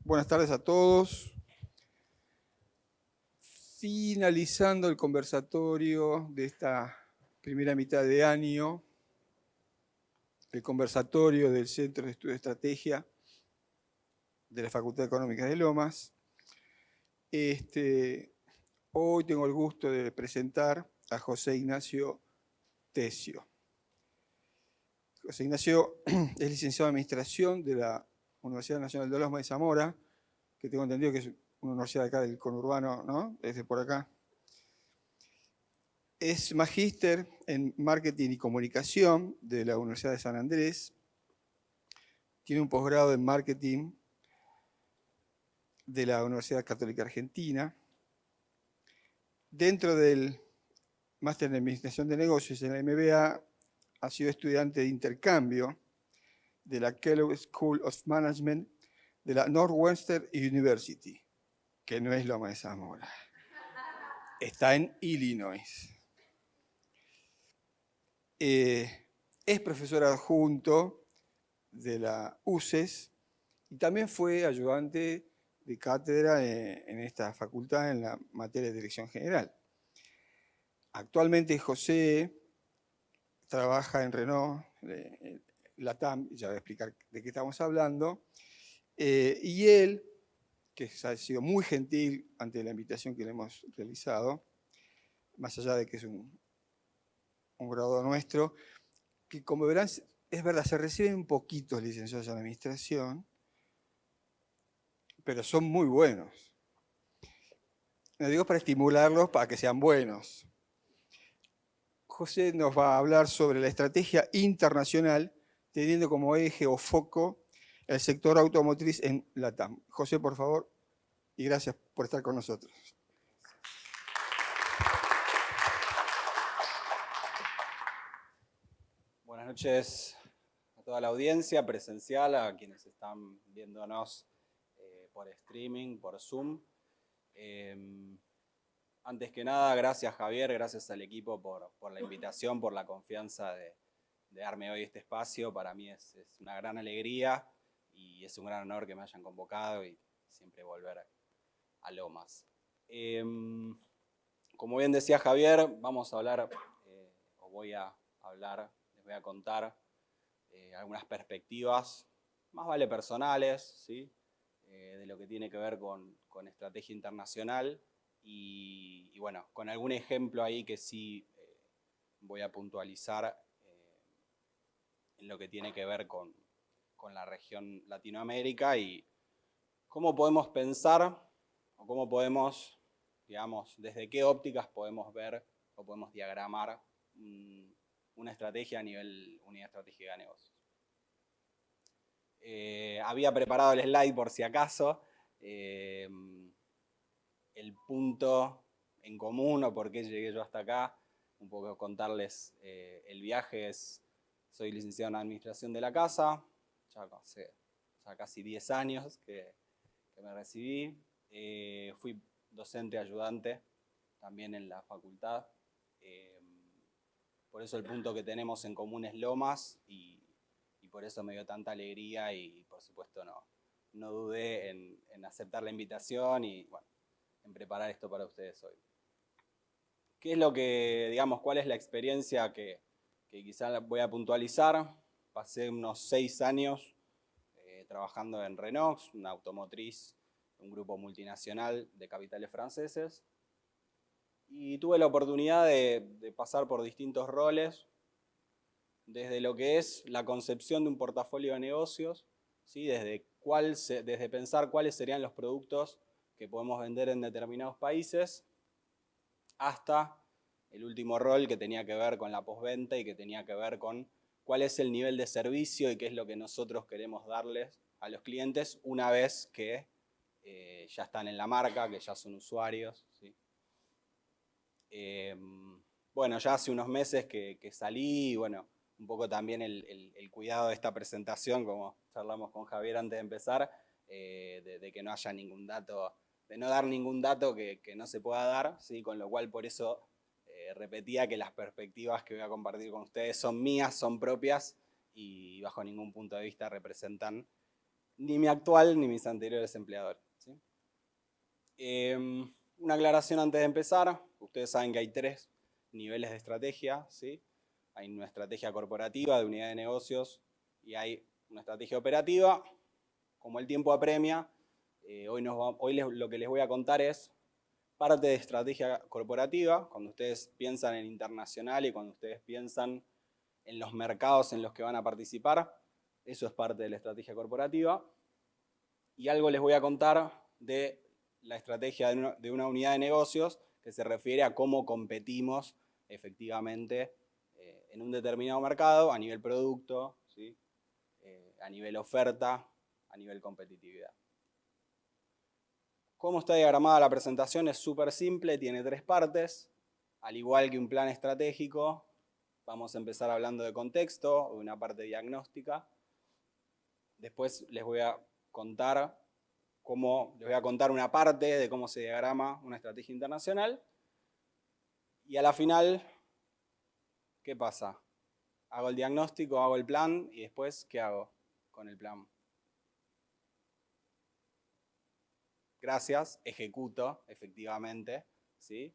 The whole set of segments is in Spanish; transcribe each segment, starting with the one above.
Buenas tardes a todos. Finalizando el conversatorio de esta primera mitad de año, el conversatorio del Centro de Estudio de Estrategia de la Facultad de Económicas de Lomas. Hoy tengo el gusto de presentar a José Ignacio Tesio. José Ignacio es licenciado en Administración de la Universidad Nacional de Lomas de Zamora, que tengo entendido que es una universidad de acá del conurbano, ¿no? Desde por acá. Es magíster en Marketing y Comunicación de la Universidad de San Andrés. Tiene un posgrado en Marketing de la Universidad Católica Argentina. Dentro del máster en Administración de Negocios en la MBA, ha sido estudiante de intercambio de la Kellogg School of Management de la Northwestern University, que no es Loma de Zamora. Está en Illinois. Es profesor adjunto de la UCES y también fue ayudante de cátedra en esta facultad en la materia de Dirección General. Actualmente José trabaja en Renault, Latam, ya voy a explicar de qué estamos hablando, y él, que ha sido muy gentil ante la invitación que le hemos realizado, más allá de que es un graduado nuestro, que como verán, es verdad, se reciben poquitos licenciados en administración, pero son muy buenos. No digo para estimularlos, para que sean buenos. José nos va a hablar sobre la estrategia internacional, teniendo como eje o foco el sector automotriz en Latam. José, por favor, y gracias por estar con nosotros. Buenas noches a toda la audiencia presencial, a quienes están viéndonos por streaming, por Zoom. Antes que nada, gracias Javier, gracias al equipo por la invitación, por la confianza de darme hoy este espacio. Para mí es una gran alegría y es un gran honor que me hayan convocado y siempre volver a Lomas. Como bien decía Javier, vamos a hablar, o voy a hablar, les voy a contar algunas perspectivas, más vale personales, ¿sí? De lo que tiene que ver con estrategia internacional y bueno, con algún ejemplo ahí que sí voy a puntualizar en lo que tiene que ver con la región Latinoamérica y cómo podemos pensar o cómo podemos, digamos, desde qué ópticas podemos ver o podemos diagramar una estrategia a nivel unidad estratégica de negocios. Había preparado el slide por si acaso. El punto en común o por qué llegué yo hasta acá, un poco contarles el viaje. Soy licenciado en Administración de la Casa, ya hace casi 10 años que me recibí. Fui docente ayudante también en la facultad. Por eso el punto que tenemos en común es Lomas y por eso me dio tanta alegría y por supuesto no dudé en aceptar la invitación y bueno, en preparar esto para ustedes hoy. ¿Qué es lo que, digamos, cuál es la experiencia que quizás voy a puntualizar? Pasé unos 6 años trabajando en Renault, una automotriz, un grupo multinacional de capitales franceses. Y tuve la oportunidad de pasar por distintos roles, desde lo que es la concepción de un portafolio de negocios, ¿sí? desde pensar cuáles serían los productos que podemos vender en determinados países, hasta el último rol que tenía que ver con la postventa y que tenía que ver con cuál es el nivel de servicio y qué es lo que nosotros queremos darles a los clientes una vez que ya están en la marca, que ya son usuarios, ¿sí? Bueno, ya hace unos meses que salí y bueno, un poco también el cuidado de esta presentación, como charlamos con Javier antes de empezar, de que no haya ningún dato, de no dar ningún dato que no se pueda dar, ¿sí? Con lo cual por eso repetía que las perspectivas que voy a compartir con ustedes son mías, son propias y bajo ningún punto de vista representan ni mi actual ni mis anteriores empleadores, ¿sí? Una aclaración antes de empezar. Ustedes saben que hay 3 niveles de estrategia, ¿sí? Hay una estrategia corporativa de unidad de negocios y hay una estrategia operativa. Como el tiempo apremia, hoy lo que les voy a contar es parte de estrategia corporativa, cuando ustedes piensan en internacional y cuando ustedes piensan en los mercados en los que van a participar, eso es parte de la estrategia corporativa. Y algo les voy a contar de la estrategia de una unidad de negocios que se refiere a cómo competimos efectivamente en un determinado mercado a nivel producto, ¿sí? A nivel oferta, a nivel competitividad. Cómo está diagramada la presentación es súper simple, tiene 3 partes. Al igual que un plan estratégico, vamos a empezar hablando de contexto, de una parte diagnóstica. Después les voy a contar una parte de cómo se diagrama una estrategia internacional. Y a la final, ¿qué pasa? Hago el diagnóstico, hago el plan y después, ¿qué hago con el plan? Gracias, ejecuto, efectivamente, ¿sí?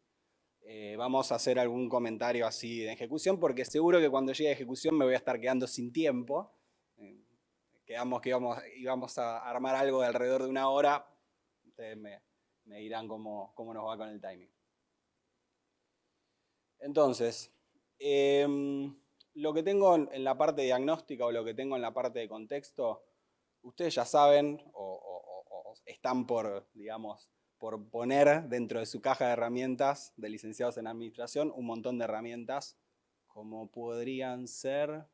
Vamos a hacer algún comentario así de ejecución, porque seguro que cuando llegue a ejecución me voy a estar quedando sin tiempo. Quedamos que íbamos a armar algo de alrededor de 1 hora. Ustedes me dirán cómo nos va con el timing. Entonces, lo que tengo en la parte diagnóstica o lo que tengo en la parte de contexto, ustedes ya saben o están por poner dentro de su caja de herramientas de licenciados en administración un montón de herramientas como podrían ser...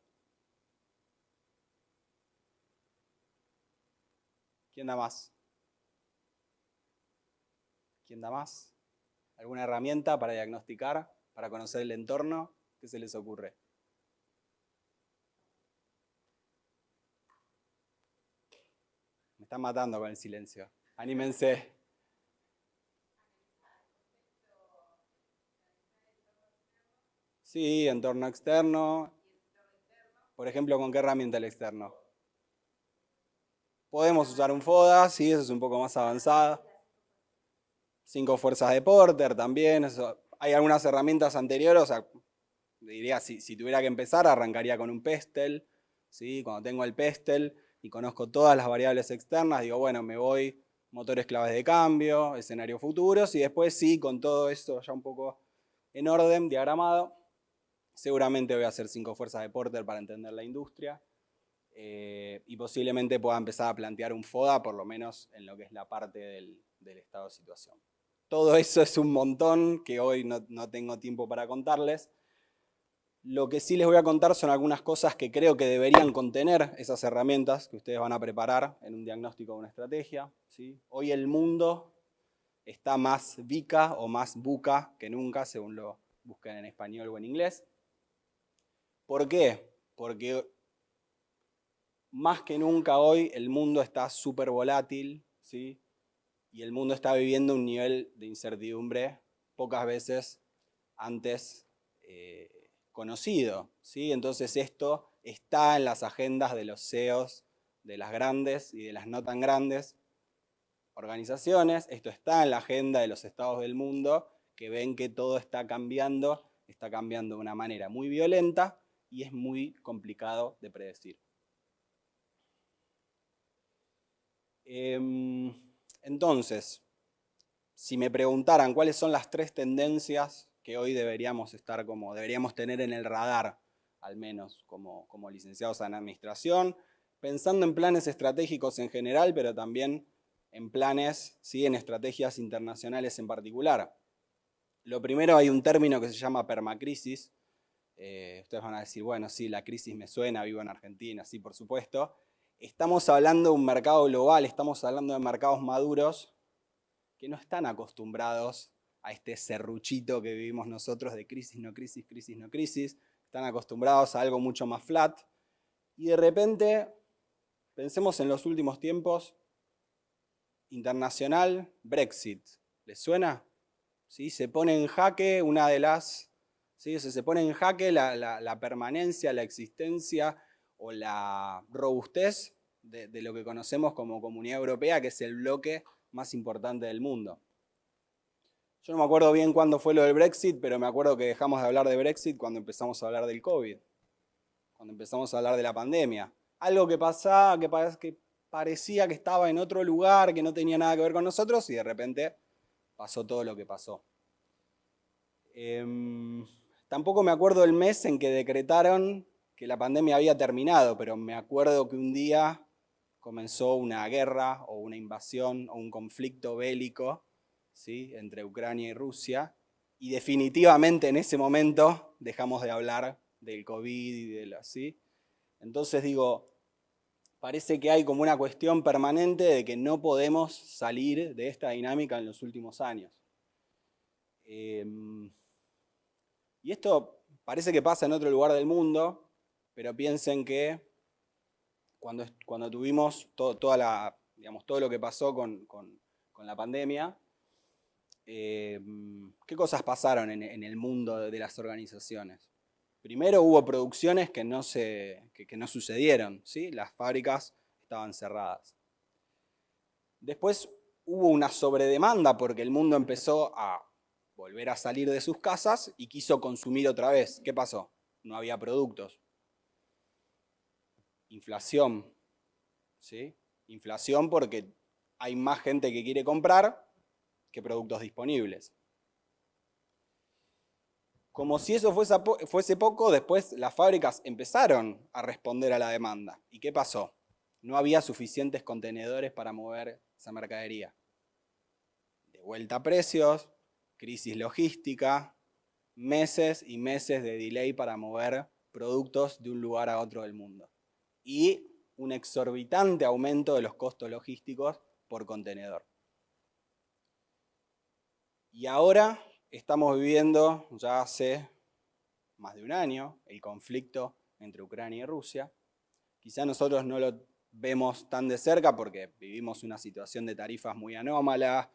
¿Quién da más? ¿Quién da más? ¿Alguna herramienta para diagnosticar, para conocer el entorno? ¿Qué se les ocurre? Me están matando con el silencio. Anímense. Sí, entorno externo. Por ejemplo, ¿con qué herramienta el externo? Podemos usar un FODA, sí, eso es un poco más avanzado. 5 fuerzas de Porter también. Eso. Hay algunas herramientas anteriores, o sea, diría, si tuviera que empezar, arrancaría con un Pestel, ¿sí? Cuando tengo el Pestel y conozco todas las variables externas, digo, bueno, me voy motores claves de cambio, escenarios futuros, y después sí, con todo esto ya un poco en orden, diagramado, seguramente voy a hacer 5 fuerzas de Porter para entender la industria, y posiblemente pueda empezar a plantear un FODA, por lo menos en lo que es la parte del estado de situación. Todo eso es un montón que hoy no tengo tiempo para contarles. Lo que sí les voy a contar son algunas cosas que creo que deberían contener esas herramientas que ustedes van a preparar en un diagnóstico de una estrategia, ¿sí? Hoy el mundo está más VICA o más BUCA que nunca, según lo busquen en español o en inglés. ¿Por qué? Porque más que nunca hoy el mundo está súper volátil, ¿sí? Y el mundo está viviendo un nivel de incertidumbre pocas veces antes conocido, ¿sí? Entonces esto está en las agendas de los CEOs de las grandes y de las no tan grandes organizaciones, esto está en la agenda de los estados del mundo que ven que todo está cambiando de una manera muy violenta y es muy complicado de predecir. Entonces, si me preguntaran cuáles son las 3 tendencias que hoy deberíamos tener en el radar, al menos como licenciados en administración, pensando en planes estratégicos en general, pero también en planes, ¿sí? En estrategias internacionales en particular. Lo primero, hay un término que se llama permacrisis. Ustedes van a decir, bueno, sí, la crisis me suena, vivo en Argentina, sí, por supuesto. Estamos hablando de un mercado global, estamos hablando de mercados maduros que no están acostumbrados a este serruchito que vivimos nosotros de crisis, no crisis, crisis, no crisis. Están acostumbrados a algo mucho más flat. Y de repente, pensemos en los últimos tiempos, internacional, Brexit. ¿Les suena? ¿Sí? Se pone en jaque una de las... ¿sí? Se pone en jaque la permanencia, la existencia o la robustez de lo que conocemos como Comunidad Europea, que es el bloque más importante del mundo. Yo no me acuerdo bien cuándo fue lo del Brexit, pero me acuerdo que dejamos de hablar de Brexit cuando empezamos a hablar del COVID, cuando empezamos a hablar de la pandemia. Algo que pasaba, que parecía que estaba en otro lugar, que no tenía nada que ver con nosotros, y de repente pasó todo lo que pasó. Tampoco me acuerdo el mes en que decretaron que la pandemia había terminado, pero me acuerdo que un día comenzó una guerra o una invasión o un conflicto bélico, ¿sí?, entre Ucrania y Rusia, y definitivamente en ese momento dejamos de hablar del COVID y de la, ¿sí? Entonces digo, parece que hay como una cuestión permanente de que no podemos salir de esta dinámica en los últimos años. Y esto parece que pasa en otro lugar del mundo, pero piensen que cuando tuvimos todo lo que pasó con la pandemia, ¿qué cosas pasaron en el mundo de las organizaciones? Primero hubo producciones que no sucedieron, ¿sí? Las fábricas estaban cerradas. Después hubo una sobredemanda porque el mundo empezó a volver a salir de sus casas y quiso consumir otra vez. ¿Qué pasó? No había productos. Inflación, ¿sí? Inflación porque hay más gente que quiere comprar que productos disponibles. Como si eso fuese poco, después las fábricas empezaron a responder a la demanda. ¿Y qué pasó? No había suficientes contenedores para mover esa mercadería. De vuelta a precios, crisis logística, meses y meses de delay para mover productos de un lugar a otro del mundo. Y un exorbitante aumento de los costos logísticos por contenedor. Y ahora estamos viviendo, ya hace más de un año, el conflicto entre Ucrania y Rusia. Quizá nosotros no lo vemos tan de cerca porque vivimos una situación de tarifas muy anómala,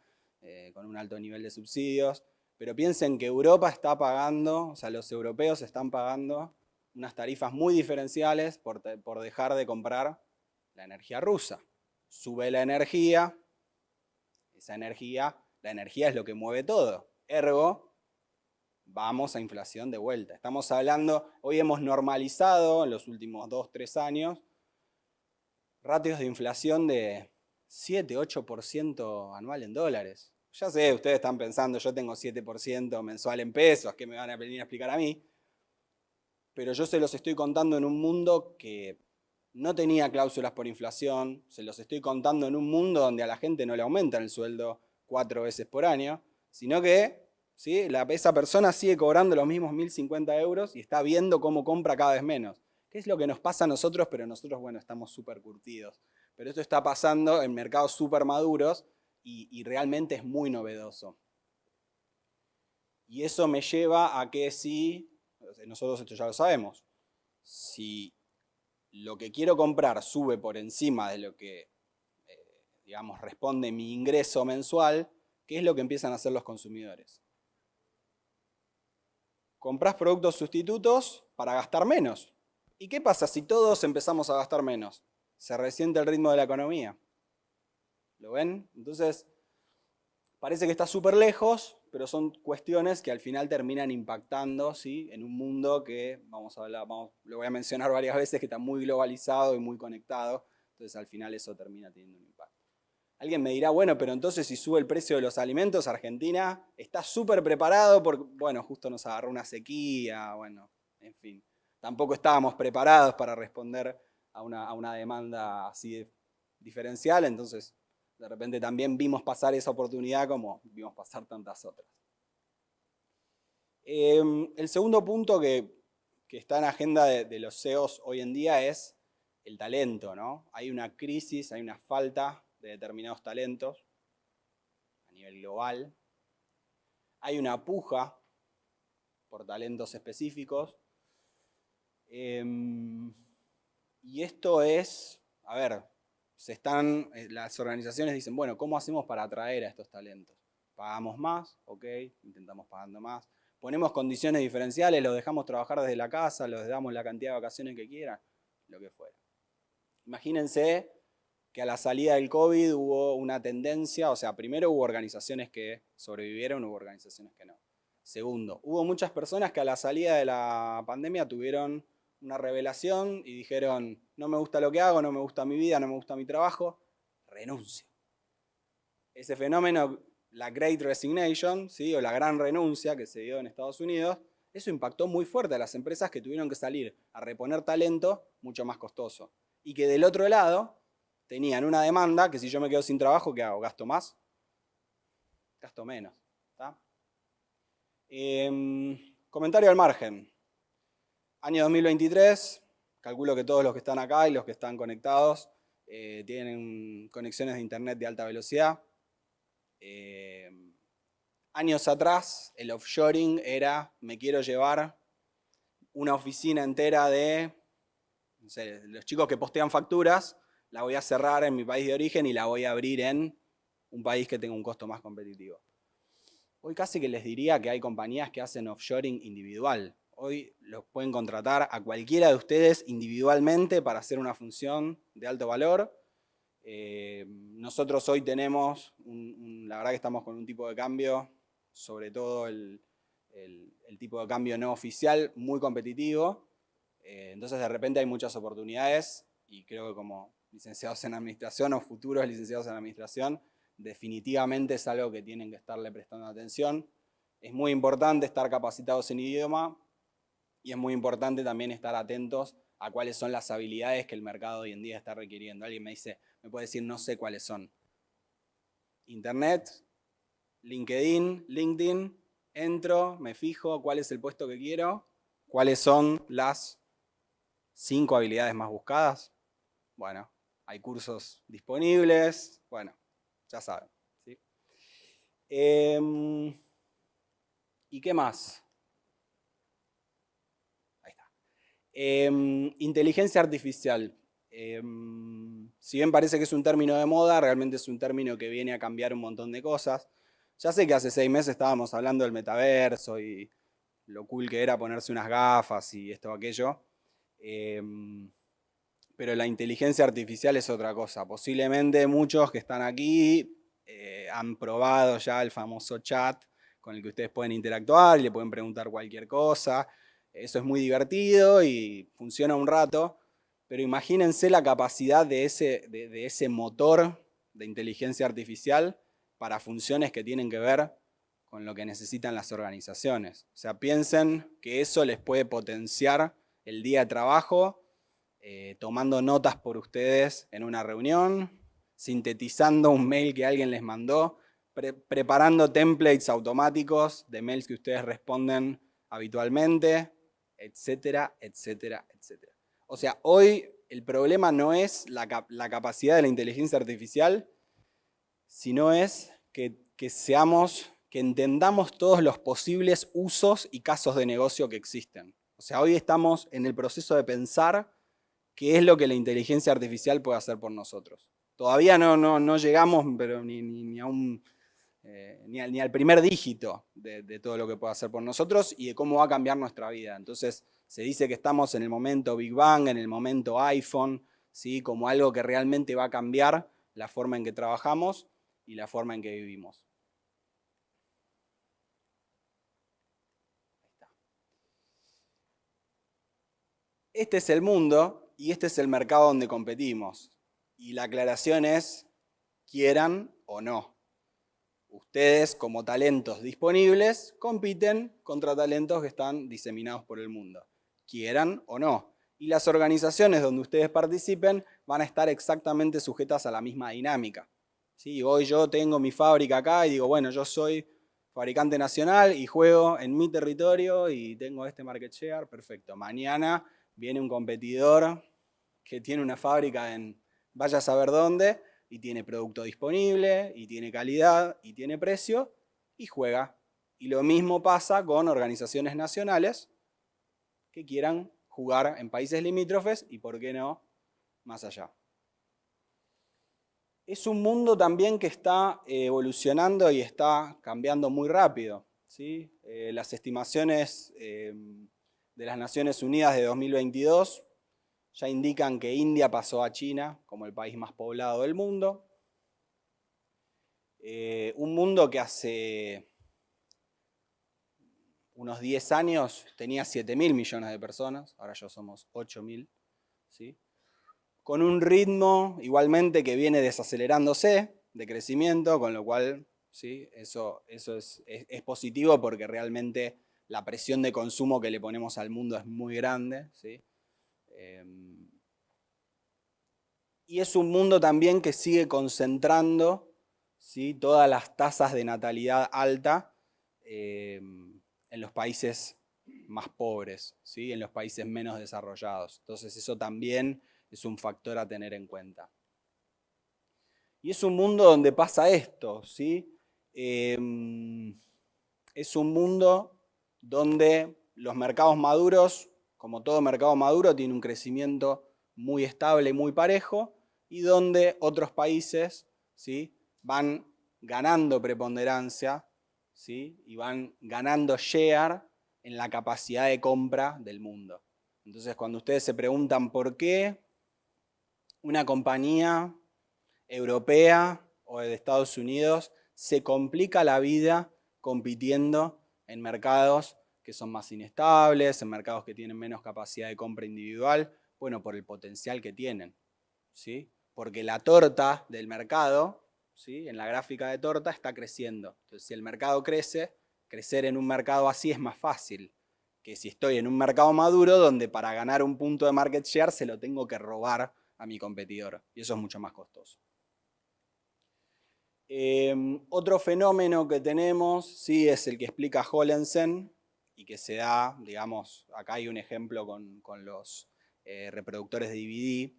con un alto nivel de subsidios, pero piensen que Europa está pagando, o sea, los europeos están pagando unas tarifas muy diferenciales por dejar de comprar la energía rusa. Sube la energía, la energía es lo que mueve todo. Ergo, vamos a inflación de vuelta. Estamos hablando, hoy hemos normalizado en los últimos 2-3 años ratios de inflación de 7-8% anual en dólares. Ya sé, ustedes están pensando, yo tengo 7% mensual en pesos, ¿qué me van a venir a explicar a mí? Pero yo se los estoy contando en un mundo que no tenía cláusulas por inflación, se los estoy contando en un mundo donde a la gente no le aumentan el sueldo 4 veces por año, sino que, ¿sí?, esa persona sigue cobrando los mismos 1.050 euros y está viendo cómo compra cada vez menos. ¿Qué es lo que nos pasa a nosotros? Pero nosotros, bueno, estamos súper curtidos. Pero esto está pasando en mercados súper maduros y realmente es muy novedoso. Y eso me lleva a que nosotros esto ya lo sabemos, si lo que quiero comprar sube por encima de lo que, digamos, responde mi ingreso mensual, ¿qué es lo que empiezan a hacer los consumidores? Comprás productos sustitutos para gastar menos. ¿Y qué pasa si todos empezamos a gastar menos? Se resiente el ritmo de la economía. ¿Lo ven? Entonces, parece que está súper lejos, pero son cuestiones que al final terminan impactando, ¿sí?, en un mundo que, lo voy a mencionar varias veces, que está muy globalizado y muy conectado. Entonces, al final eso termina teniendo un impacto. Alguien me dirá, bueno, pero entonces si sube el precio de los alimentos, Argentina está súper preparado porque, bueno, justo nos agarró una sequía, bueno, en fin. Tampoco estábamos preparados para responder a una demanda así diferencial, entonces de repente también vimos pasar esa oportunidad como vimos pasar tantas otras. El segundo punto que está en la agenda de los CEOs hoy en día es el talento, ¿no? Hay una crisis, hay una falta de determinados talentos a nivel global. Hay una puja por talentos específicos. Y esto es, a ver, las organizaciones dicen, bueno, ¿cómo hacemos para atraer a estos talentos? ¿Pagamos más? Ok, intentamos pagando más. ¿Ponemos condiciones diferenciales? ¿Los dejamos trabajar desde la casa? ¿los damos la cantidad de vacaciones que quieran? Lo que fuera. Imagínense que a la salida del COVID hubo una tendencia, o sea, primero hubo organizaciones que sobrevivieron, hubo organizaciones que no. Segundo, hubo muchas personas que a la salida de la pandemia tuvieron una revelación y dijeron, no me gusta lo que hago, no me gusta mi vida, no me gusta mi trabajo, renuncio. Ese fenómeno, la Great Resignation, ¿sí? O la gran renuncia que se dio en Estados Unidos, eso impactó muy fuerte a las empresas que tuvieron que salir a reponer talento mucho más costoso. Y que del otro lado tenían una demanda que si yo me quedo sin trabajo, ¿qué hago? ¿Gasto más? Gasto menos. ¿Tá? Comentario al margen. Año 2023, calculo que todos los que están acá y los que están conectados tienen conexiones de internet de alta velocidad. Años atrás, el offshoring era, me quiero llevar una oficina entera de, no sé, los chicos que postean facturas, la voy a cerrar en mi país de origen y la voy a abrir en un país que tenga un costo más competitivo. Hoy casi que les diría que hay compañías que hacen offshoring individual. Hoy los pueden contratar a cualquiera de ustedes individualmente para hacer una función de alto valor. Nosotros hoy tenemos, la verdad que estamos con un tipo de cambio, sobre todo el tipo de cambio no oficial, muy competitivo. Entonces de repente hay muchas oportunidades y creo que como licenciados en administración o futuros licenciados en administración, definitivamente es algo que tienen que estarle prestando atención. Es muy importante estar capacitados en idioma y es muy importante también estar atentos a cuáles son las habilidades que el mercado hoy en día está requiriendo. Alguien me puede decir, no sé cuáles son. Internet, LinkedIn, entro, me fijo cuál es el puesto que quiero, cuáles son las 5 habilidades más buscadas. Bueno, hay cursos disponibles, bueno, ya saben. ¿Sí? ¿Y qué más? Ahí está. Inteligencia artificial. Si bien parece que es un término de moda, realmente es un término que viene a cambiar un montón de cosas. Ya sé que hace 6 meses estábamos hablando del metaverso y lo cool que era ponerse unas gafas y esto o aquello. Pero la inteligencia artificial es otra cosa. Posiblemente muchos que están aquí han probado ya el famoso chat con el que ustedes pueden interactuar y le pueden preguntar cualquier cosa. Eso es muy divertido y funciona un rato, pero imagínense la capacidad de ese motor de inteligencia artificial para funciones que tienen que ver con lo que necesitan las organizaciones. O sea, piensen que eso les puede potenciar el día de trabajo, tomando notas por ustedes en una reunión, sintetizando un mail que alguien les mandó, preparando templates automáticos de mails que ustedes responden habitualmente, etcétera, etcétera, etcétera. O sea, hoy el problema no es la capacidad de la inteligencia artificial, sino es que entendamos todos los posibles usos y casos de negocio que existen. O sea, hoy estamos en el proceso de pensar qué es lo que la inteligencia artificial puede hacer por nosotros. Todavía no llegamos pero ni al primer dígito de todo lo que puede hacer por nosotros y de cómo va a cambiar nuestra vida. Entonces, se dice que estamos en el momento Big Bang, en el momento iPhone, ¿sí? Como algo que realmente va a cambiar la forma en que trabajamos y la forma en que vivimos. Ahí está. Este es el mundo y este es el mercado donde competimos. Y la aclaración es, quieran o no. Ustedes, como talentos disponibles, compiten contra talentos que están diseminados por el mundo. Quieran o no. Y las organizaciones donde ustedes participen van a estar exactamente sujetas a la misma dinámica. ¿Sí? Hoy yo tengo mi fábrica acá y digo, bueno, yo soy fabricante nacional y juego en mi territorio y tengo este market share, perfecto. Mañana viene un competidor que tiene una fábrica en vaya a saber dónde y tiene producto disponible y tiene calidad y tiene precio y juega. Y lo mismo pasa con organizaciones nacionales que quieran jugar en países limítrofes y, ¿por qué no?, más allá. Es un mundo también que está evolucionando y está cambiando muy rápido, ¿sí? Las estimaciones de las Naciones Unidas de 2022 ya indican que India pasó a China como el país más poblado del mundo. Un mundo que hace unos 10 años tenía 7.000 millones de personas, ahora ya somos 8.000, ¿sí? Con un ritmo igualmente que viene desacelerándose de crecimiento, con lo cual, ¿sí? Eso es positivo porque realmente la presión de consumo que le ponemos al mundo es muy grande, ¿sí? Y es un mundo también que sigue concentrando, ¿sí? Todas las tasas de natalidad alta en los países más pobres, ¿sí? En los países menos desarrollados. Entonces eso también es un factor a tener en cuenta. Y es un mundo donde pasa esto, ¿sí? Es un mundo donde los mercados maduros, como todo mercado maduro, tiene un crecimiento muy estable y muy parejo, y donde otros países, ¿sí? Van ganando preponderancia, ¿sí? Y van ganando share en la capacidad de compra del mundo. Entonces, cuando ustedes se preguntan por qué una compañía europea o de Estados Unidos se complica la vida compitiendo en mercados que son más inestables, en mercados que tienen menos capacidad de compra individual, bueno, por el potencial que tienen, ¿sí? Porque la torta del mercado, ¿sí? En la gráfica de torta está creciendo. Entonces, si el mercado crece, crecer en un mercado así es más fácil que si estoy en un mercado maduro donde para ganar un punto de market share se lo tengo que robar a mi competidor. Y eso es mucho más costoso. Otro fenómeno que tenemos, ¿sí? Es el que explica Hollensen y que se da, digamos, acá hay un ejemplo con los reproductores de DVD,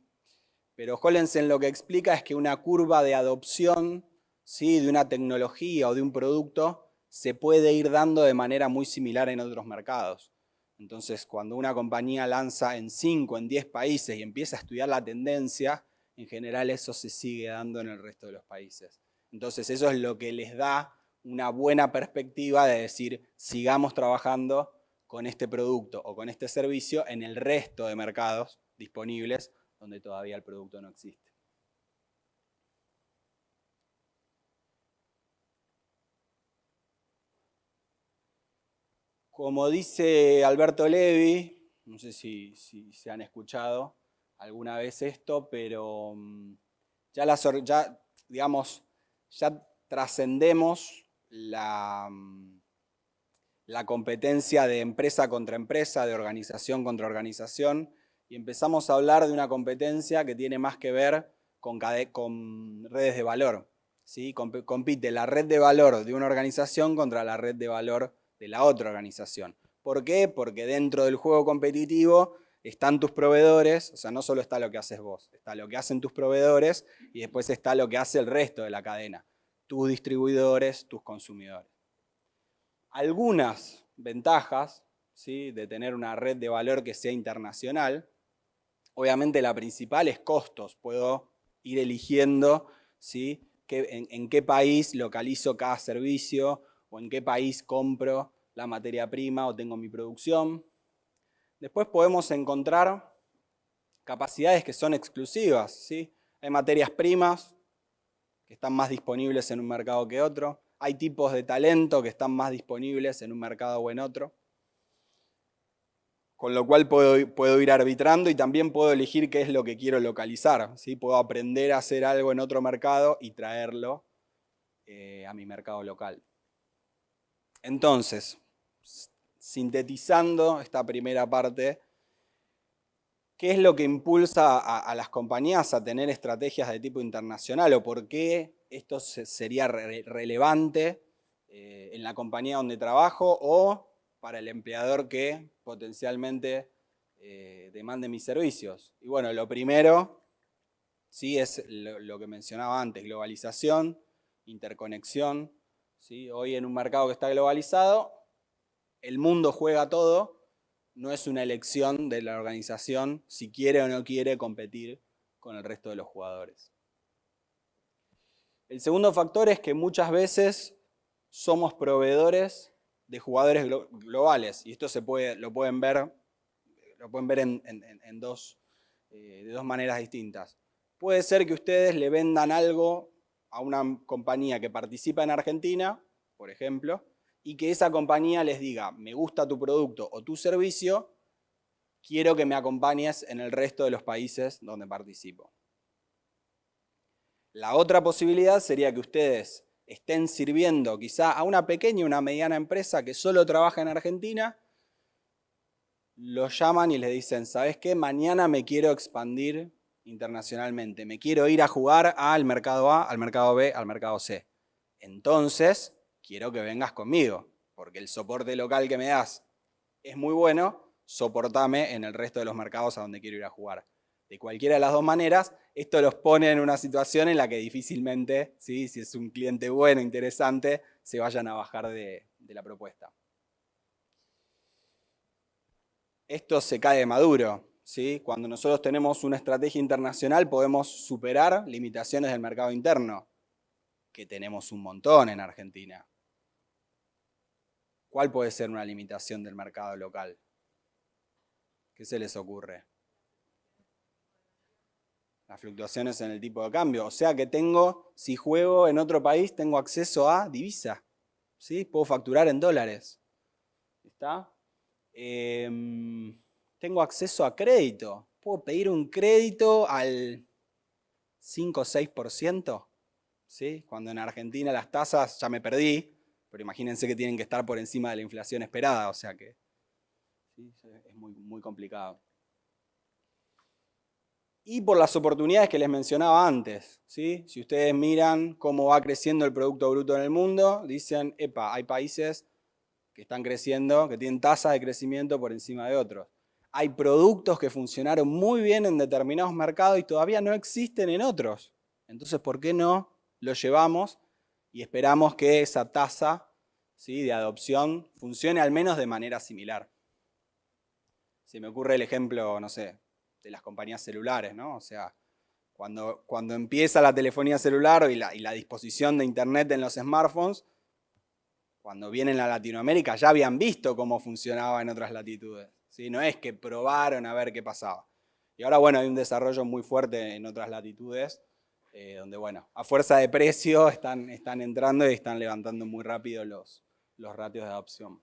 pero Hollensen lo que explica es que una curva de adopción, ¿sí? De una tecnología o de un producto se puede ir dando de manera muy similar en otros mercados. Entonces, cuando una compañía lanza en 5, en 10 países y empieza a estudiar la tendencia, en general eso se sigue dando en el resto de los países. Entonces, eso es lo que les da una buena perspectiva de decir, sigamos trabajando con este producto o con este servicio en el resto de mercados disponibles donde todavía el producto no existe. Como dice Alberto Levi, no sé si se han escuchado alguna vez esto, pero ya trascendemos la competencia de empresa contra empresa, de organización contra organización, y empezamos a hablar de una competencia que tiene más que ver con redes de valor, ¿sí? Compite la red de valor de una organización contra la red de valor de la otra organización. ¿Por qué? Porque dentro del juego competitivo están tus proveedores, o sea, no solo está lo que haces vos, está lo que hacen tus proveedores y después está lo que hace el resto de la cadena, tus distribuidores, tus consumidores. Algunas ventajas, ¿sí? De tener una red de valor que sea internacional. Obviamente la principal es costos. Puedo ir eligiendo, ¿sí? en qué país localizo cada servicio o en qué país compro la materia prima o tengo mi producción. Después podemos encontrar capacidades que son exclusivas, ¿sí? Hay materias primas que están más disponibles en un mercado que otro. Hay tipos de talento que están más disponibles en un mercado o en otro. Con lo cual puedo ir arbitrando y también puedo elegir qué es lo que quiero localizar, ¿sí? Puedo aprender a hacer algo en otro mercado y traerlo a mi mercado local. Entonces, sintetizando esta primera parte, ¿qué es lo que impulsa a las compañías a tener estrategias de tipo internacional o por qué esto sería relevante en la compañía donde trabajo o para el empleador que potencialmente demande mis servicios? Y bueno, lo primero, ¿sí? Es lo que mencionaba antes, globalización, interconexión, ¿sí? Hoy en un mercado que está globalizado, el mundo juega todo. No es una elección de la organización si quiere o no quiere competir con el resto de los jugadores. El segundo factor es que muchas veces somos proveedores de jugadores globales y esto lo pueden ver en dos de dos maneras distintas. Puede ser que ustedes le vendan algo a una compañía que participa en Argentina, por ejemplo, y que esa compañía les diga, me gusta tu producto o tu servicio, quiero que me acompañes en el resto de los países donde participo. La otra posibilidad sería que ustedes estén sirviendo quizá a una pequeña y una mediana empresa que solo trabaja en Argentina, los llaman y les dicen, ¿sabes qué? Mañana me quiero expandir internacionalmente, me quiero ir a jugar al mercado A, al mercado B, al mercado C. Entonces, quiero que vengas conmigo, porque el soporte local que me das es muy bueno, soportame en el resto de los mercados a donde quiero ir a jugar. De cualquiera de las dos maneras, esto los pone en una situación en la que difícilmente, ¿sí? Si es un cliente bueno, interesante, se vayan a bajar de la propuesta. Esto se cae de maduro, ¿sí? Cuando nosotros tenemos una estrategia internacional podemos superar limitaciones del mercado interno, que tenemos un montón en Argentina. ¿Cuál puede ser una limitación del mercado local? ¿Qué se les ocurre? Las fluctuaciones en el tipo de cambio. O sea que tengo, si juego en otro país, tengo acceso a divisa. ¿Sí? Puedo facturar en dólares. ¿Está? Tengo acceso a crédito. Puedo pedir un crédito al 5 o 6%. ¿Sí? Cuando en Argentina las tasas, ya me perdí, pero imagínense que tienen que estar por encima de la inflación esperada. O sea que ¿sí? Es muy complicado. Y por las oportunidades que les mencionaba antes, ¿sí? Si ustedes miran cómo va creciendo el Producto Bruto en el mundo, dicen, epa, hay países que están creciendo, que tienen tasas de crecimiento por encima de otros. Hay productos que funcionaron muy bien en determinados mercados y todavía no existen en otros. Entonces, ¿por qué no los llevamos y esperamos que esa tasa, ¿sí? De adopción funcione al menos de manera similar? Se me ocurre el ejemplo, no sé, de las compañías celulares, ¿no? O sea, cuando empieza la telefonía celular y la disposición de internet en los smartphones, cuando vienen a Latinoamérica ya habían visto cómo funcionaba en otras latitudes, ¿sí? No es que probaron a ver qué pasaba. Y ahora, bueno, hay un desarrollo muy fuerte en otras latitudes, donde, bueno, a fuerza de precio están entrando y están levantando muy rápido los ratios de adopción.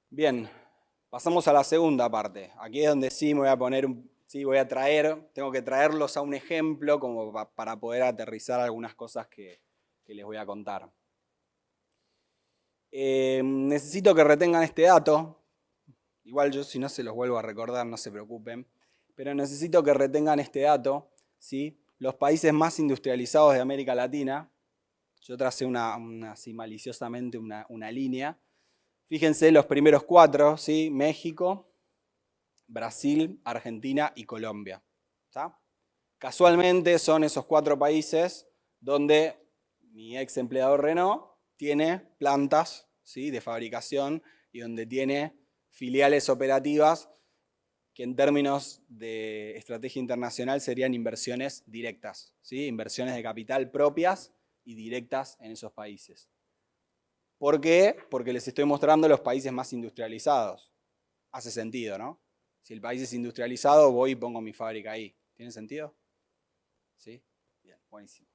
Bien. Pasamos a la segunda parte. Aquí es donde sí me voy a poner, sí, tengo que traerlos a un ejemplo como para poder aterrizar algunas cosas que les voy a contar. Necesito que retengan este dato. Igual yo si no se los vuelvo a recordar, no se preocupen. Pero necesito que retengan este dato, ¿sí? Los países más industrializados de América Latina, yo tracé así maliciosamente una línea. Fíjense los primeros 4, ¿sí? México, Brasil, Argentina y Colombia. ¿Está? Casualmente son esos 4 países donde mi ex empleador Renault tiene plantas, ¿sí? De fabricación y donde tiene filiales operativas que en términos de estrategia internacional serían inversiones directas, ¿sí? Inversiones de capital propias y directas en esos países. ¿Por qué? Porque les estoy mostrando los países más industrializados. Hace sentido, ¿no? Si el país es industrializado, voy y pongo mi fábrica ahí. ¿Tiene sentido? ¿Sí? Bien, buenísimo.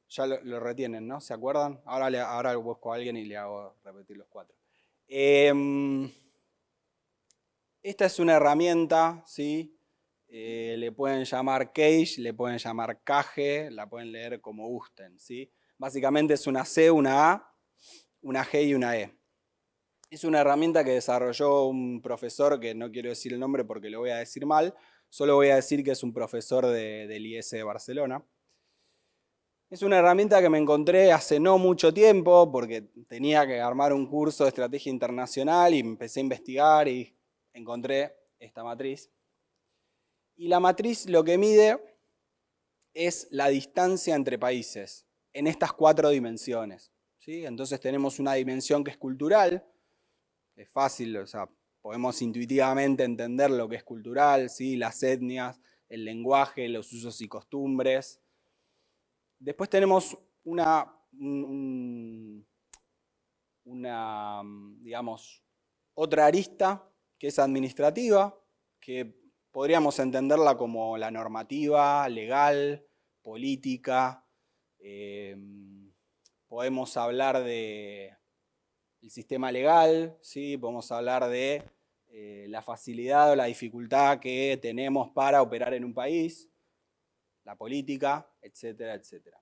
Ya lo retienen, ¿no? ¿Se acuerdan? Ahora busco a alguien y le hago repetir los 4. Esta es una herramienta, ¿sí? Le pueden llamar Cage, le pueden llamar Cage, la pueden leer como gusten, ¿sí? Básicamente es una C, una A, una G y una E. Es una herramienta que desarrolló un profesor, que no quiero decir el nombre porque lo voy a decir mal, solo voy a decir que es un profesor del IES de Barcelona. Es una herramienta que me encontré hace no mucho tiempo porque tenía que armar un curso de estrategia internacional y empecé a investigar y encontré esta matriz. Y la matriz lo que mide es la distancia entre países en estas 4 dimensiones, ¿sí? Entonces tenemos una dimensión que es cultural, es fácil, o sea, podemos intuitivamente entender lo que es cultural, ¿sí? Las etnias, el lenguaje, los usos y costumbres. Después tenemos digamos, otra arista que es administrativa, que podríamos entenderla como la normativa legal, política. Podemos hablar del sistema legal, ¿sí? Podemos hablar de la facilidad o la dificultad que tenemos para operar en un país, la política, etcétera, etcétera.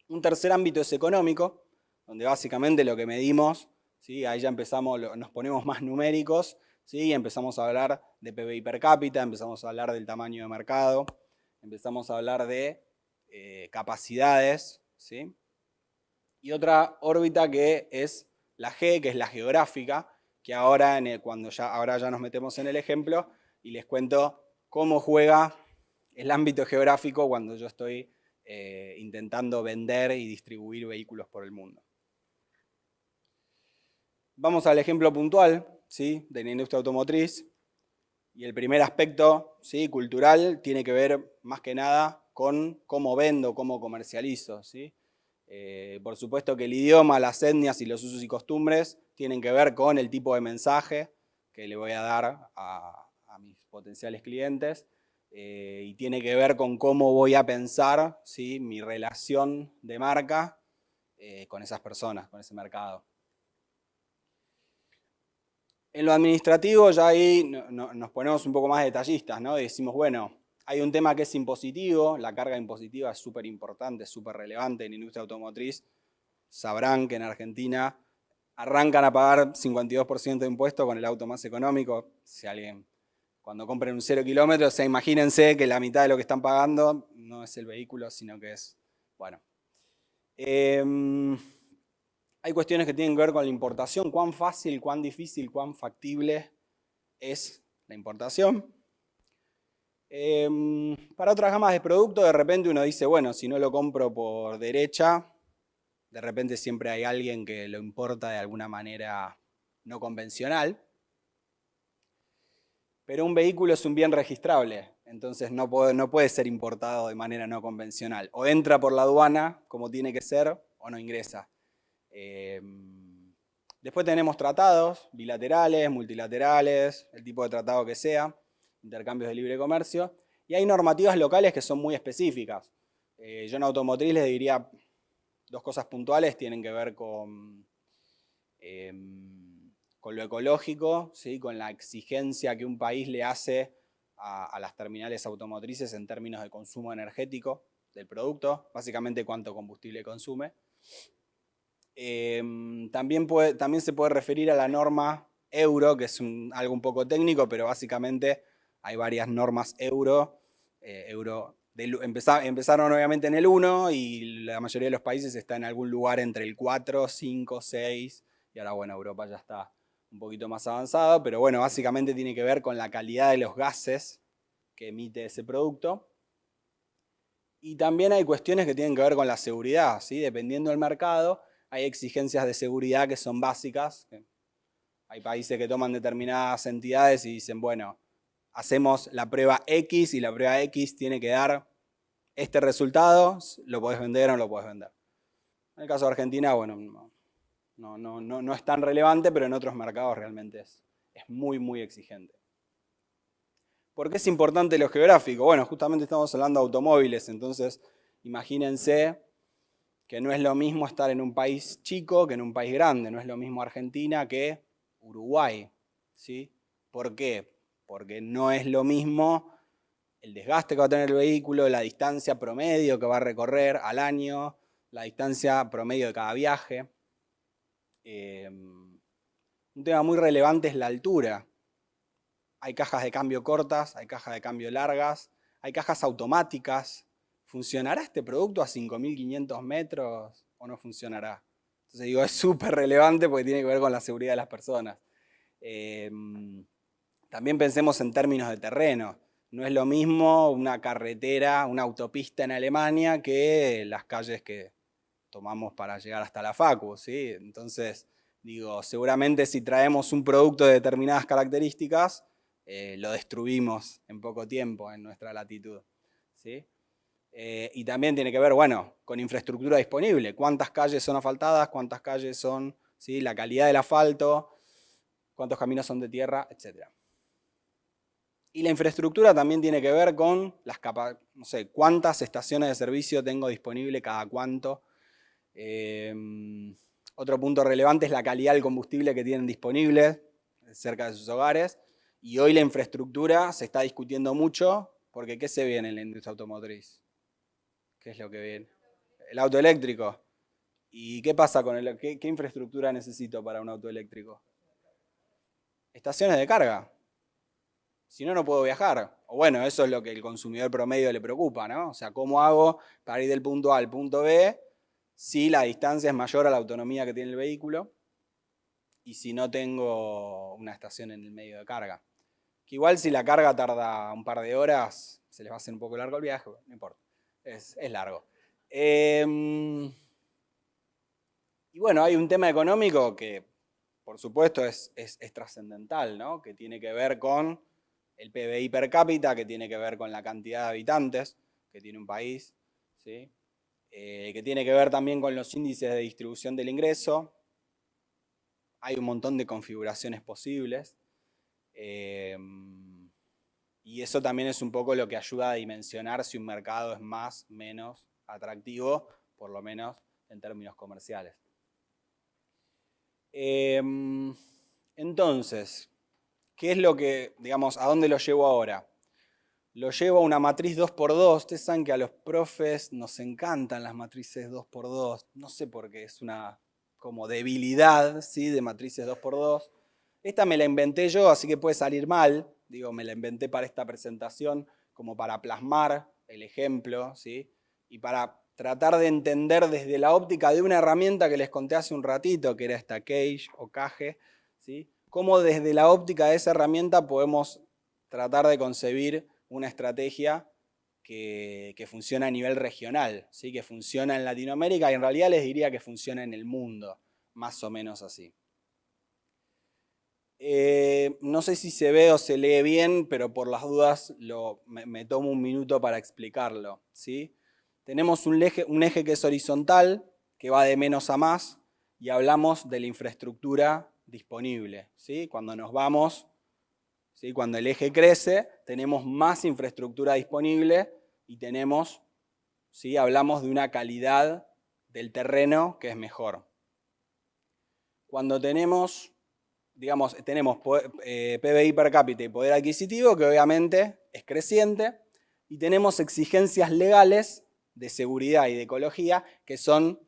Un tercer ámbito es económico, donde básicamente lo que medimos, ¿sí? Ahí ya empezamos, nos ponemos más numéricos, ¿sí? Empezamos a hablar de PBI per cápita, empezamos a hablar del tamaño de mercado, empezamos a hablar de capacidades, ¿sí? Y otra órbita que es la G, que es la geográfica, que ahora ya nos metemos en el ejemplo y les cuento cómo juega el ámbito geográfico cuando yo estoy intentando vender y distribuir vehículos por el mundo. Vamos al ejemplo puntual, ¿sí? De la industria automotriz. Y el primer aspecto, ¿sí? Cultural tiene que ver más que nada con cómo vendo, cómo comercializo, ¿sí? Por supuesto que el idioma, las etnias y los usos y costumbres tienen que ver con el tipo de mensaje que le voy a dar a mis potenciales clientes y tiene que ver con cómo voy a pensar, ¿sí? Mi relación de marca con esas personas, con ese mercado. En lo administrativo ya ahí nos ponemos un poco más detallistas, ¿no? Y decimos, bueno, hay un tema que es impositivo, la carga impositiva es súper importante, súper relevante en la industria automotriz. Sabrán que en Argentina arrancan a pagar 52% de impuestos con el auto más económico. Si alguien, cuando compren un 0 kilómetros, o sea, imagínense que la mitad de lo que están pagando no es el vehículo, sino que es, bueno. Hay cuestiones que tienen que ver con la importación, cuán fácil, cuán difícil, cuán factible es la importación. Para otras gamas de productos, de repente uno dice, bueno, si no lo compro por derecha, de repente siempre hay alguien que lo importa de alguna manera no convencional. Pero un vehículo es un bien registrable, entonces no puede ser importado de manera no convencional. O entra por la aduana, como tiene que ser, o no ingresa. Después tenemos tratados bilaterales, multilaterales, el tipo de tratado que sea, intercambios de libre comercio, y hay normativas locales que son muy específicas. Yo en automotriz les diría dos cosas puntuales, tienen que ver con lo ecológico, ¿sí? Con la exigencia que un país le hace a las terminales automotrices en términos de consumo energético del producto, básicamente cuánto combustible consume. También se puede referir a la norma euro, que es algo un poco técnico, pero básicamente hay varias normas euro. Empezaron obviamente en el 1 y la mayoría de los países está en algún lugar entre el 4, 5, 6 y ahora bueno, Europa ya está un poquito más avanzado, pero bueno, básicamente tiene que ver con la calidad de los gases que emite ese producto. Y también hay cuestiones que tienen que ver con la seguridad, ¿sí? Dependiendo del mercado, hay exigencias de seguridad que son básicas. Hay países que toman determinadas entidades y dicen, bueno, hacemos la prueba X y la prueba X tiene que dar este resultado, lo podés vender o no lo podés vender. En el caso de Argentina, bueno, no es tan relevante, pero en otros mercados realmente es muy, muy exigente. ¿Por qué es importante lo geográfico? Bueno, justamente estamos hablando de automóviles, entonces imagínense que no es lo mismo estar en un país chico que en un país grande, no es lo mismo Argentina que Uruguay, ¿sí? ¿Por qué? Porque no es lo mismo el desgaste que va a tener el vehículo, la distancia promedio que va a recorrer al año, la distancia promedio de cada viaje. Un tema muy relevante es la altura. Hay cajas de cambio cortas, hay cajas de cambio largas, hay cajas automáticas. ¿Funcionará este producto a 5.500 metros o no funcionará? Entonces digo, es súper relevante porque tiene que ver con la seguridad de las personas. También pensemos en términos de terreno. No es lo mismo una carretera, una autopista en Alemania que las calles que tomamos para llegar hasta la facu, ¿sí? Entonces, digo, seguramente si traemos un producto de determinadas características, lo destruimos en poco tiempo en nuestra latitud, ¿sí? Y también tiene que ver, bueno, con infraestructura disponible. ¿Cuántas calles son asfaltadas? ¿Cuántas calles son, ¿sí? La calidad del asfalto. cuántos caminos son de tierra, etc. Y la infraestructura también tiene que ver con no sé, cuántas estaciones de servicio tengo disponible cada cuánto. Otro punto relevante es la calidad del combustible que tienen disponible cerca de sus hogares. Y hoy la infraestructura se está discutiendo mucho, porque ¿qué se viene en la industria automotriz? ¿Qué es lo que viene? El auto eléctrico. ¿Y qué pasa con qué infraestructura necesito para un auto eléctrico? Estaciones de carga. Si no, no puedo viajar. O bueno, eso es lo que el consumidor promedio le preocupa, ¿no? O sea, ¿cómo hago para ir del punto A al punto B si la distancia es mayor a la autonomía que tiene el vehículo y si no tengo una estación en el medio de carga? Que igual si la carga tarda un par de horas, se les va a hacer un poco largo el viaje, no importa, es largo. Y bueno, hay un tema económico que, por supuesto, es trascendental, ¿no? Que tiene que ver con el PBI per cápita, que tiene que ver con la cantidad de habitantes que tiene un país, ¿sí? Que tiene que ver también con los índices de distribución del ingreso. Hay un montón de configuraciones posibles. Y eso también es un poco lo que ayuda a dimensionar si un mercado es más o menos atractivo, por lo menos en términos comerciales. Entonces, ¿qué es lo que, digamos, a dónde lo llevo ahora? Lo llevo a una matriz 2×2. Ustedes saben que a los profes nos encantan las matrices 2×2. No sé por qué, es una como debilidad, ¿sí?, de matrices 2×2. Esta me la inventé yo, así que puede salir mal. Digo, me la inventé para esta presentación, como para plasmar el ejemplo, ¿sí? Y para tratar de entender desde la óptica de una herramienta que les conté hace un ratito, que era esta Cage o Cage, ¿sí? Cómo desde la óptica de esa herramienta podemos tratar de concebir una estrategia que funciona a nivel regional, ¿sí? Que funciona en Latinoamérica y en realidad les diría que funciona en el mundo, más o menos así. No sé si se ve o se lee bien, pero por las dudas me tomo un minuto para explicarlo, ¿sí? Tenemos un eje que es horizontal, que va de menos a más, y hablamos de la infraestructura disponible, ¿sí? Cuando nos vamos, ¿sí?, cuando el eje crece, tenemos más infraestructura disponible y tenemos, ¿sí?, hablamos de una calidad del terreno que es mejor. Cuando tenemos, digamos, tenemos PBI per cápita y poder adquisitivo, que obviamente es creciente, y tenemos exigencias legales de seguridad y de ecología que son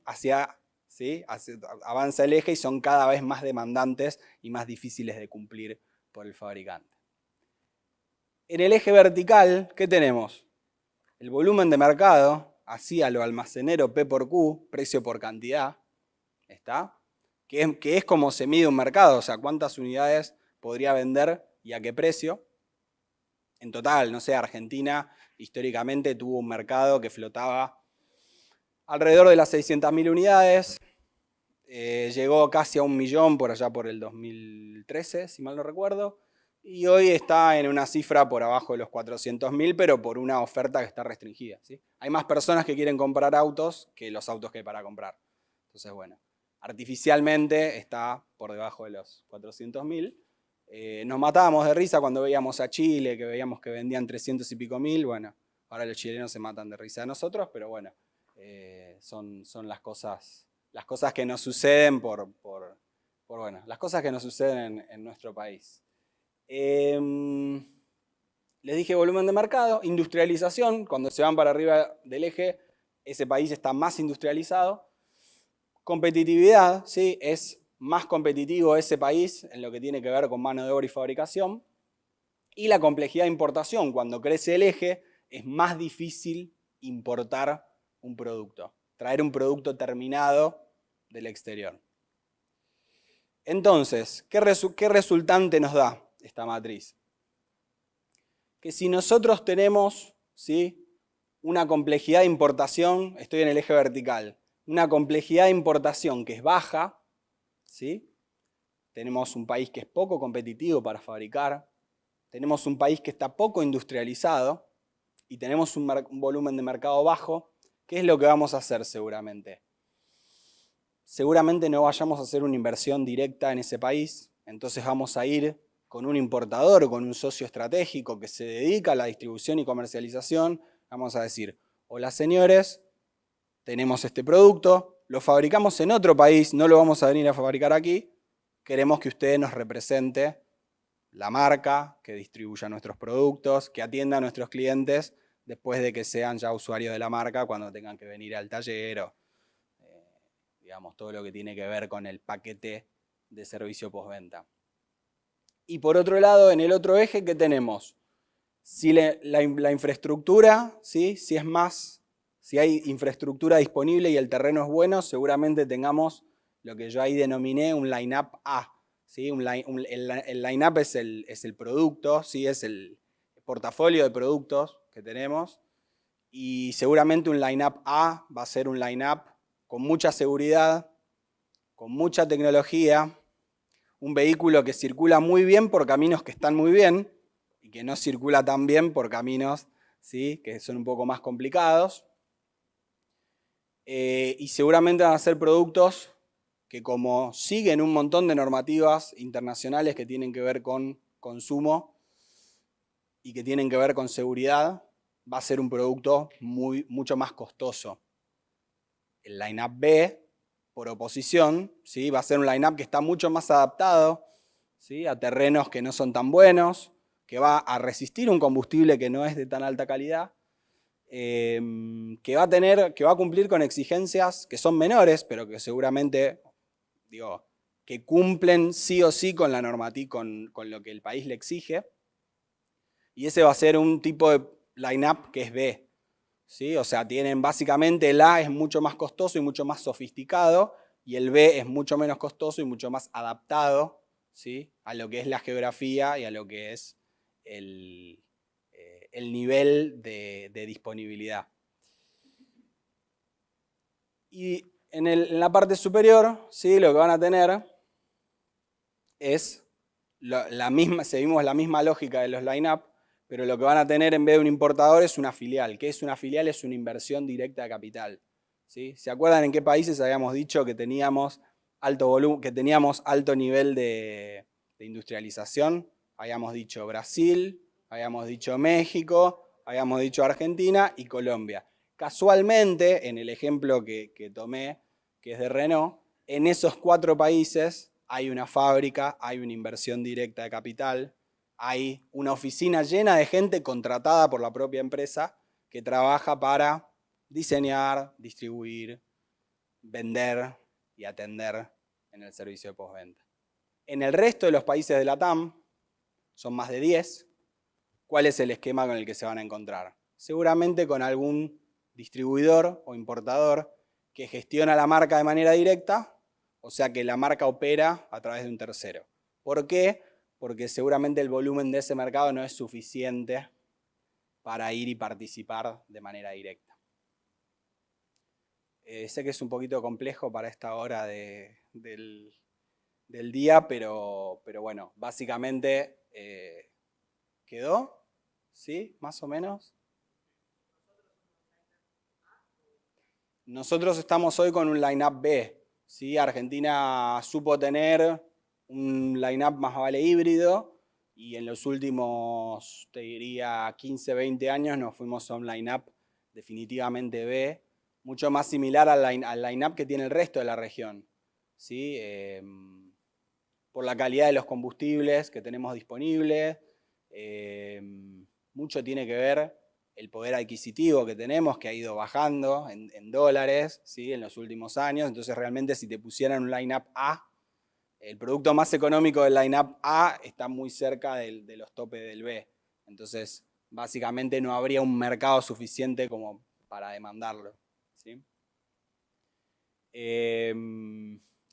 ¿sí?, avanza el eje y son cada vez más demandantes y más difíciles de cumplir por el fabricante. En el eje vertical, ¿qué tenemos? El volumen de mercado, así a lo almacenero P por Q, precio por cantidad, ¿está? Que es como se mide un mercado, o sea, cuántas unidades podría vender y a qué precio. En total, no sé, Argentina históricamente tuvo un mercado que flotaba alrededor de las 600.000 unidades, llegó casi a 1 millón por allá por el 2013, si mal no recuerdo, y hoy está en una cifra por abajo de los 400.000, pero por una oferta que está restringida, ¿sí? Hay más personas que quieren comprar autos que los autos que hay para comprar. Entonces, bueno, artificialmente está por debajo de los 400.000. Nos matábamos de risa cuando veíamos a Chile, que veíamos que vendían 300 y pico mil. Bueno, ahora los chilenos se matan de risa de nosotros, pero bueno, son las cosas que nos suceden bueno, las cosas que nos suceden en nuestro país. Les dije volumen de mercado, industrialización, cuando se van para arriba del eje, ese país está más industrializado. Competitividad, ¿sí? Es más competitivo ese país en lo que tiene que ver con mano de obra y fabricación. Y la complejidad de importación, cuando crece el eje, es más difícil importar un producto, traer un producto terminado del exterior. Entonces, ¿qué resultante nos da esta matriz? Que si nosotros tenemos, ¿sí?, una complejidad de importación, estoy en el eje vertical, una complejidad de importación que es baja, ¿sí? Tenemos un país que es poco competitivo para fabricar, tenemos un país que está poco industrializado y tenemos un volumen de mercado bajo. ¿Qué es lo que vamos a hacer seguramente? Seguramente no vayamos a hacer una inversión directa en ese país, entonces vamos a ir con un importador, con un socio estratégico que se dedica a la distribución y comercialización. Vamos a decir, hola señores, tenemos este producto, lo fabricamos en otro país, no lo vamos a venir a fabricar aquí, queremos que usted nos represente la marca, que distribuya nuestros productos, que atienda a nuestros clientes después de que sean ya usuarios de la marca, cuando tengan que venir al taller o digamos, todo lo que tiene que ver con el paquete de servicio postventa. Y por otro lado, en el otro eje, ¿qué tenemos? Si la infraestructura, ¿sí? Si hay infraestructura disponible y el terreno es bueno, seguramente tengamos lo que yo ahí denominé un line-up A. ¿Sí? El line-up es el producto, ¿sí? Es el portafolio de productos que tenemos. Y seguramente un line-up A va a ser un line-up con mucha seguridad, con mucha tecnología, un vehículo que circula muy bien por caminos que están muy bien y que no circula tan bien por caminos, ¿sí? Que son un poco más complicados. Y seguramente van a ser productos que, como siguen un montón de normativas internacionales que tienen que ver con consumo y que tienen que ver con seguridad, va a ser un producto mucho más costoso. El line-up B, por oposición, ¿sí? Va a ser un line-up que está mucho más adaptado, ¿sí? A terrenos que no son tan buenos, que va a resistir un combustible que no es de tan alta calidad, que va a cumplir con exigencias que son menores, pero que seguramente, que cumplen sí o sí con la normativa, con lo que el país le exige. Y ese va a ser un tipo de line-up que es B. ¿Sí? O sea, tienen básicamente el A es mucho más costoso y mucho más sofisticado, y el B es mucho menos costoso y mucho más adaptado, ¿sí? A lo que es la geografía y a lo que es el nivel de disponibilidad. Y en la parte superior, ¿sí? Lo que van a tener es seguimos la misma lógica de los line-up, pero lo que van a tener en vez de un importador es una filial. ¿Qué es una filial? Es una inversión directa de capital. ¿Sí? ¿Se acuerdan en qué países habíamos dicho que teníamos alto nivel de industrialización? Habíamos dicho Brasil, habíamos dicho México, habíamos dicho Argentina y Colombia. Casualmente, en el ejemplo que tomé, que es de Renault, en esos 4 países hay una fábrica, hay una inversión directa de capital, hay una oficina llena de gente contratada por la propia empresa que trabaja para diseñar, distribuir, vender y atender en el servicio de postventa. En el resto de los países de la TAM, son más de 10, ¿cuál es el esquema con el que se van a encontrar? Seguramente con algún distribuidor o importador que gestiona la marca de manera directa, o sea que la marca opera a través de un tercero. ¿Por qué? Porque seguramente el volumen de ese mercado no es suficiente para ir y participar de manera directa. Sé que es un poquito complejo para esta hora del día, pero bueno, básicamente ¿quedó? ¿Sí? ¿Más o menos? Nosotros estamos hoy con un line-up B. ¿Sí? Argentina supo tener un line-up más vale híbrido y en los últimos, te diría, 15, 20 años nos fuimos a un line-up definitivamente B, mucho más similar al line-up que tiene el resto de la región. ¿Sí? Por la calidad de los combustibles que tenemos disponibles, mucho tiene que ver el poder adquisitivo que tenemos, que ha ido bajando en dólares, ¿sí? En los últimos años. Entonces realmente si te pusieran un line-up A, el producto más económico del line-up A está muy cerca de los topes del B. Entonces básicamente no habría un mercado suficiente como para demandarlo, ¿sí?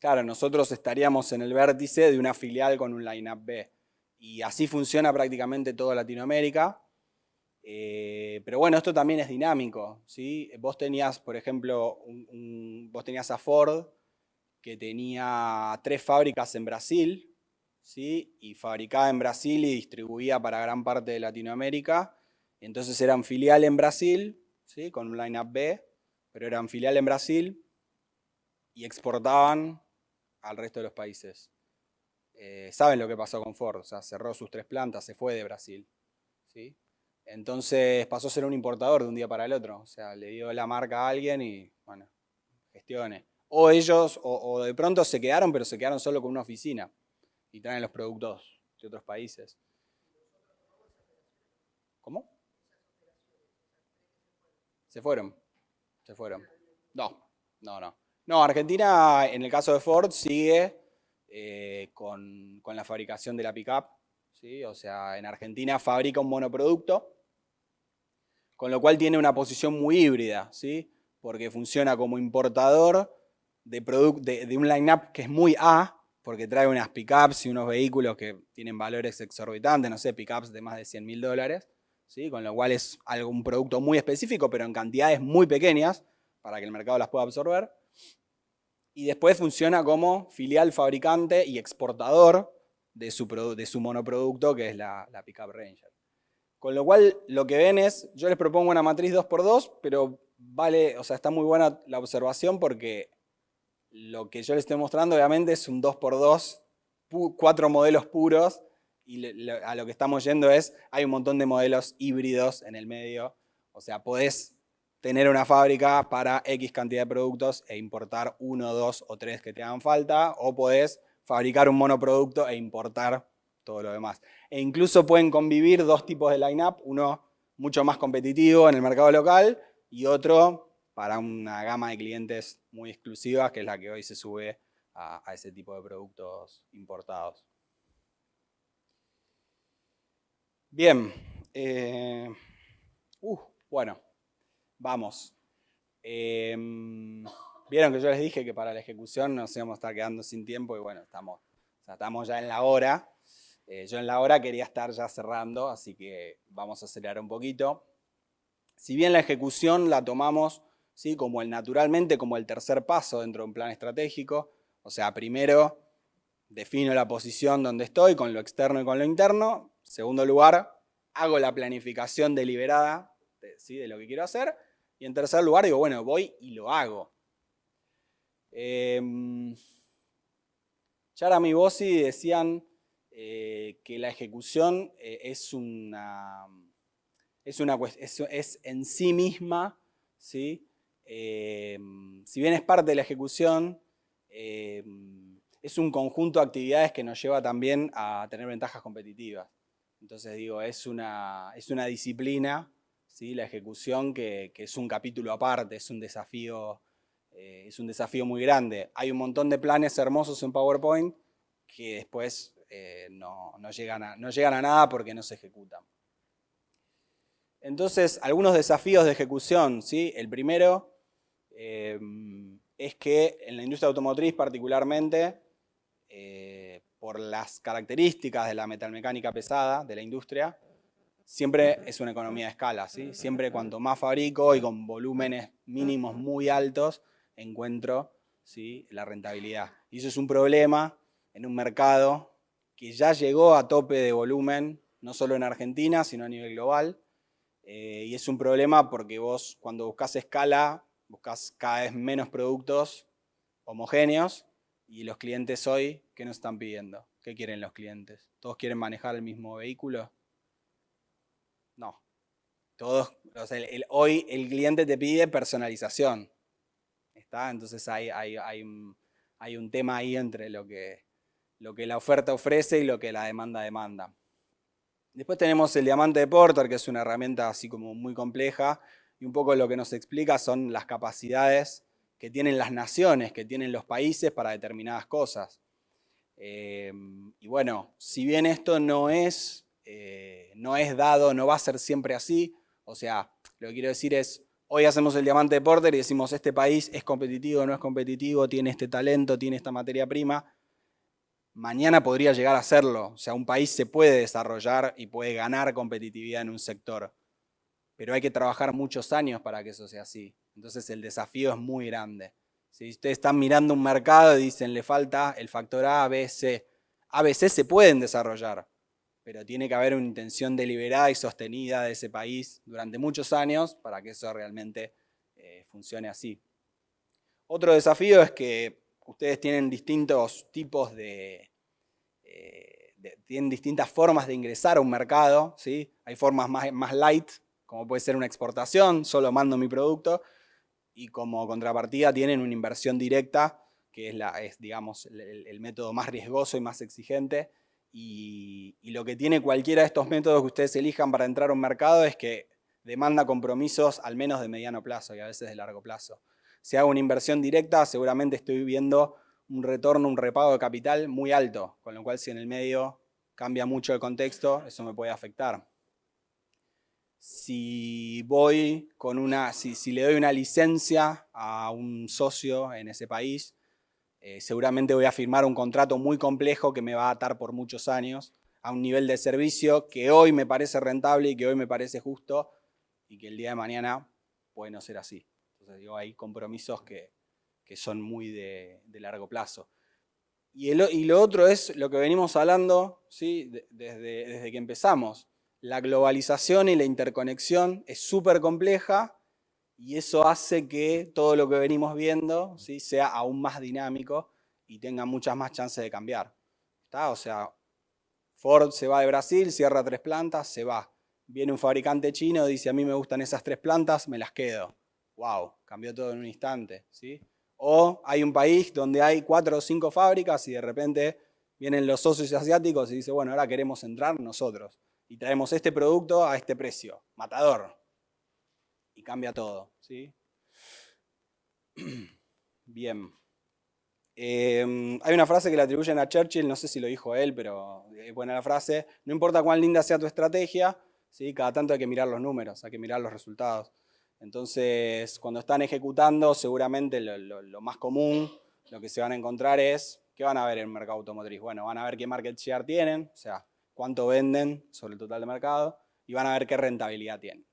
Claro, nosotros estaríamos en el vértice de una filial con un line-up B. Y así funciona prácticamente toda Latinoamérica. Pero bueno, esto también es dinámico, ¿sí? Vos tenías, por ejemplo, vos tenías a Ford, que tenía 3 fábricas en Brasil, ¿sí? Y fabricaba en Brasil y distribuía para gran parte de Latinoamérica. Entonces eran filial en Brasil, ¿sí? Con un line-up B, pero eran filial en Brasil y exportaban al resto de los países. saben lo que pasó con Ford, o sea, cerró sus 3 plantas, se fue de Brasil, ¿sí? Entonces pasó a ser un importador de un día para el otro, o sea, le dio la marca a alguien y, bueno, gestione. O ellos, o de pronto se quedaron, pero se quedaron solo con una oficina y traen los productos de otros países. ¿Cómo? Se fueron. No, Argentina, en el caso de Ford, sigue con la fabricación de la pickup, ¿sí? O sea, en Argentina fabrica un monoproducto, con lo cual tiene una posición muy híbrida, ¿sí? Porque funciona como importador de un line-up que es muy A, porque trae unas pickups y unos vehículos que tienen valores exorbitantes, no sé, pickups de más de $100.000, ¿sí? Con lo cual es un producto muy específico, pero en cantidades muy pequeñas, para que el mercado las pueda absorber. Y después funciona como filial fabricante y exportador de su monoproducto, que es la Pickup Ranger. Con lo cual, lo que ven es, yo les propongo una matriz 2x2, pero vale, o sea, está muy buena la observación porque lo que yo les estoy mostrando obviamente es un 2x2, 4 modelos puros, y a lo que estamos yendo es, hay un montón de modelos híbridos en el medio, o sea, podés tener una fábrica para X cantidad de productos e importar 1, 2 o 3 que te hagan falta, o podés fabricar un monoproducto e importar todo lo demás. E incluso pueden convivir 2 tipos de line-up, uno mucho más competitivo en el mercado local y otro para una gama de clientes muy exclusivas, que es la que hoy se sube a ese tipo de productos importados. Bien. Bueno, vamos. Vieron que yo les dije que para la ejecución nos íbamos a estar quedando sin tiempo y bueno, estamos ya en la hora. Yo en la hora quería estar ya cerrando, así que vamos a acelerar un poquito. Si bien la ejecución la tomamos, ¿sí?, como naturalmente como el tercer paso dentro de un plan estratégico, o sea, primero defino la posición donde estoy con lo externo y con lo interno. Segundo lugar, hago la planificación deliberada, ¿sí?, de lo que quiero hacer. Y en tercer lugar digo, bueno, voy y lo hago. Charam y Bossi decían que la ejecución es en sí misma, ¿sí? Si bien es parte de la ejecución, es un conjunto de actividades que nos lleva también a tener ventajas competitivas. Entonces digo, es una disciplina, ¿sí?, la ejecución que es un capítulo aparte, es un desafío muy grande. Hay un montón de planes hermosos en PowerPoint que después no llegan a nada porque no se ejecutan. Entonces, algunos desafíos de ejecución, ¿sí? El primero es que en la industria automotriz particularmente, por las características de la metalmecánica pesada de la industria, siempre es una economía de escala, ¿sí? Siempre cuanto más fabrico y con volúmenes mínimos muy altos, encuentro, ¿sí?, la rentabilidad. Y eso es un problema en un mercado que ya llegó a tope de volumen, no solo en Argentina, sino a nivel global. Y es un problema porque vos cuando buscas escala, buscas cada vez menos productos homogéneos y los clientes hoy, ¿qué nos están pidiendo? ¿Qué quieren los clientes? ¿Todos quieren manejar el mismo vehículo? No. Todos, o sea, hoy el cliente te pide personalización. ¿Está? Entonces hay un tema ahí entre lo que la oferta ofrece y lo que la demanda demanda. Después tenemos el diamante de Porter, que es una herramienta así como muy compleja, y un poco lo que nos explica son las capacidades que tienen las naciones, que tienen los países para determinadas cosas. Y bueno, si bien esto no es dado, no va a ser siempre así, o sea, lo que quiero decir es, hoy hacemos el diamante de Porter y decimos, este país es competitivo, no es competitivo, tiene este talento, tiene esta materia prima. Mañana podría llegar a serlo. O sea, un país se puede desarrollar y puede ganar competitividad en un sector, pero hay que trabajar muchos años para que eso sea así. Entonces el desafío es muy grande. Si ustedes están mirando un mercado y dicen, le falta el factor A, B, C. A, B, C se pueden desarrollar, pero tiene que haber una intención deliberada y sostenida de ese país durante muchos años para que eso realmente funcione así. Otro desafío es que ustedes tienen distintos tipos de tienen distintas formas de ingresar a un mercado, ¿sí? Hay formas más light, como puede ser una exportación, solo mando mi producto, y como contrapartida tienen una inversión directa, que es digamos, el método más riesgoso y más exigente, y lo que tiene cualquiera de estos métodos que ustedes elijan para entrar a un mercado es que demanda compromisos al menos de mediano plazo y a veces de largo plazo. Si hago una inversión directa, seguramente estoy viendo un retorno, un repago de capital muy alto, con lo cual si en el medio cambia mucho el contexto, eso me puede afectar. Si si le doy una licencia a un socio en ese país, seguramente voy a firmar un contrato muy complejo que me va a atar por muchos años a un nivel de servicio que hoy me parece rentable y que hoy me parece justo y que el día de mañana puede no ser así. Entonces digo, hay compromisos que son muy de largo plazo. Y lo otro es lo que venimos hablando, ¿sí? desde que empezamos. La globalización y la interconexión es súper compleja y eso hace que todo lo que venimos viendo, ¿sí? sea aún más dinámico y tenga muchas más chances de cambiar. ¿Está? O sea, Ford se va de Brasil, cierra 3 plantas, se va. Viene un fabricante chino, dice a mí me gustan esas 3 plantas, me las quedo. ¡Wow! Cambió todo en un instante. ¿Sí? O hay un país donde hay 4 o 5 fábricas y de repente vienen los socios asiáticos y dicen, bueno, ahora queremos entrar nosotros y traemos este producto a este precio. Matador. Y cambia todo. ¿Sí? Bien. Hay una frase que le atribuyen a Churchill, no sé si lo dijo él, pero es buena la frase. No importa cuán linda sea tu estrategia, ¿sí? Cada tanto hay que mirar los números, hay que mirar los resultados. Entonces, cuando están ejecutando, seguramente lo más común, lo que se van a encontrar es, ¿qué van a ver en el mercado automotriz? Bueno, van a ver qué market share tienen, o sea, cuánto venden sobre el total de mercado, y van a ver qué rentabilidad tienen.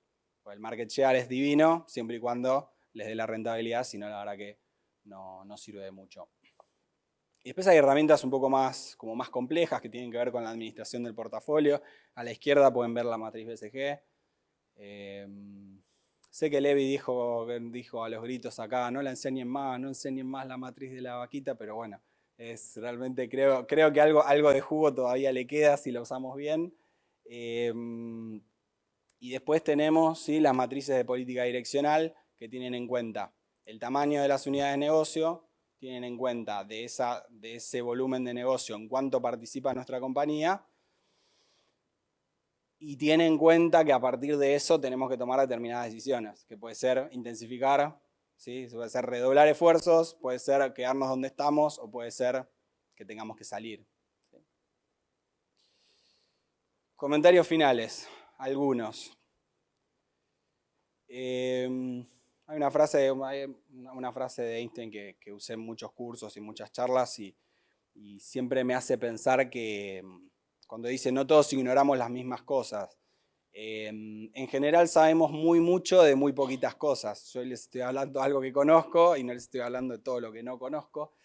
Pues el market share es divino, siempre y cuando les dé la rentabilidad, si no, la verdad que no sirve de mucho. Y después hay herramientas un poco más complejas que tienen que ver con la administración del portafolio. A la izquierda pueden ver la matriz BCG. Sé que Levi dijo a los gritos acá, no la enseñen más, no enseñen más la matriz de la vaquita, pero bueno, realmente creo que algo de jugo todavía le queda si la usamos bien. Y después tenemos, ¿sí?, las matrices de política direccional que tienen en cuenta el tamaño de las unidades de negocio, tienen en cuenta de ese volumen de negocio en cuánto participa nuestra compañía y tienen en cuenta que a partir de eso tenemos que tomar determinadas decisiones, que puede ser intensificar, ¿sí? Puede ser redoblar esfuerzos, puede ser quedarnos donde estamos o puede ser que tengamos que salir. ¿Sí? Comentarios finales, algunos. Hay una frase de Einstein que usé en muchos cursos y muchas charlas y siempre me hace pensar que cuando dice no todos ignoramos las mismas cosas, en general sabemos mucho de muy poquitas cosas. Yo les estoy hablando de algo que conozco y no les estoy hablando de todo lo que no conozco.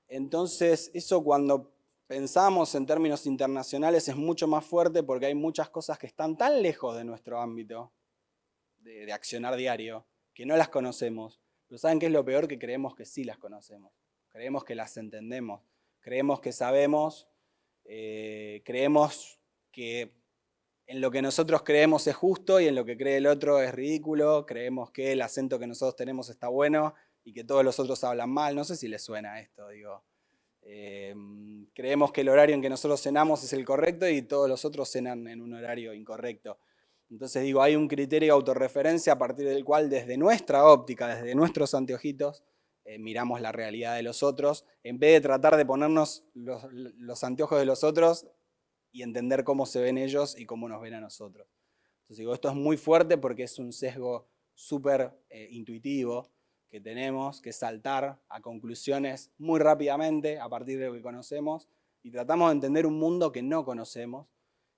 Entonces eso cuando pensamos en términos internacionales es mucho más fuerte porque hay muchas cosas que están tan lejos de nuestro ámbito de accionar diario, que no las conocemos, pero ¿saben qué es lo peor? Que creemos que sí las conocemos, creemos que las entendemos, creemos que sabemos, creemos que en lo que nosotros creemos es justo y en lo que cree el otro es ridículo, creemos que el acento que nosotros tenemos está bueno y que todos los otros hablan mal, no sé si les suena esto, digo. Creemos que el horario en que nosotros cenamos es el correcto y todos los otros cenan en un horario incorrecto. Entonces digo, hay un criterio de autorreferencia a partir del cual desde nuestra óptica, desde nuestros anteojitos, miramos la realidad de los otros, en vez de tratar de ponernos los anteojos de los otros y entender cómo se ven ellos y cómo nos ven a nosotros. Entonces digo, esto es muy fuerte porque es un sesgo súper intuitivo que tenemos que saltar a conclusiones muy rápidamente a partir de lo que conocemos y tratamos de entender un mundo que no conocemos.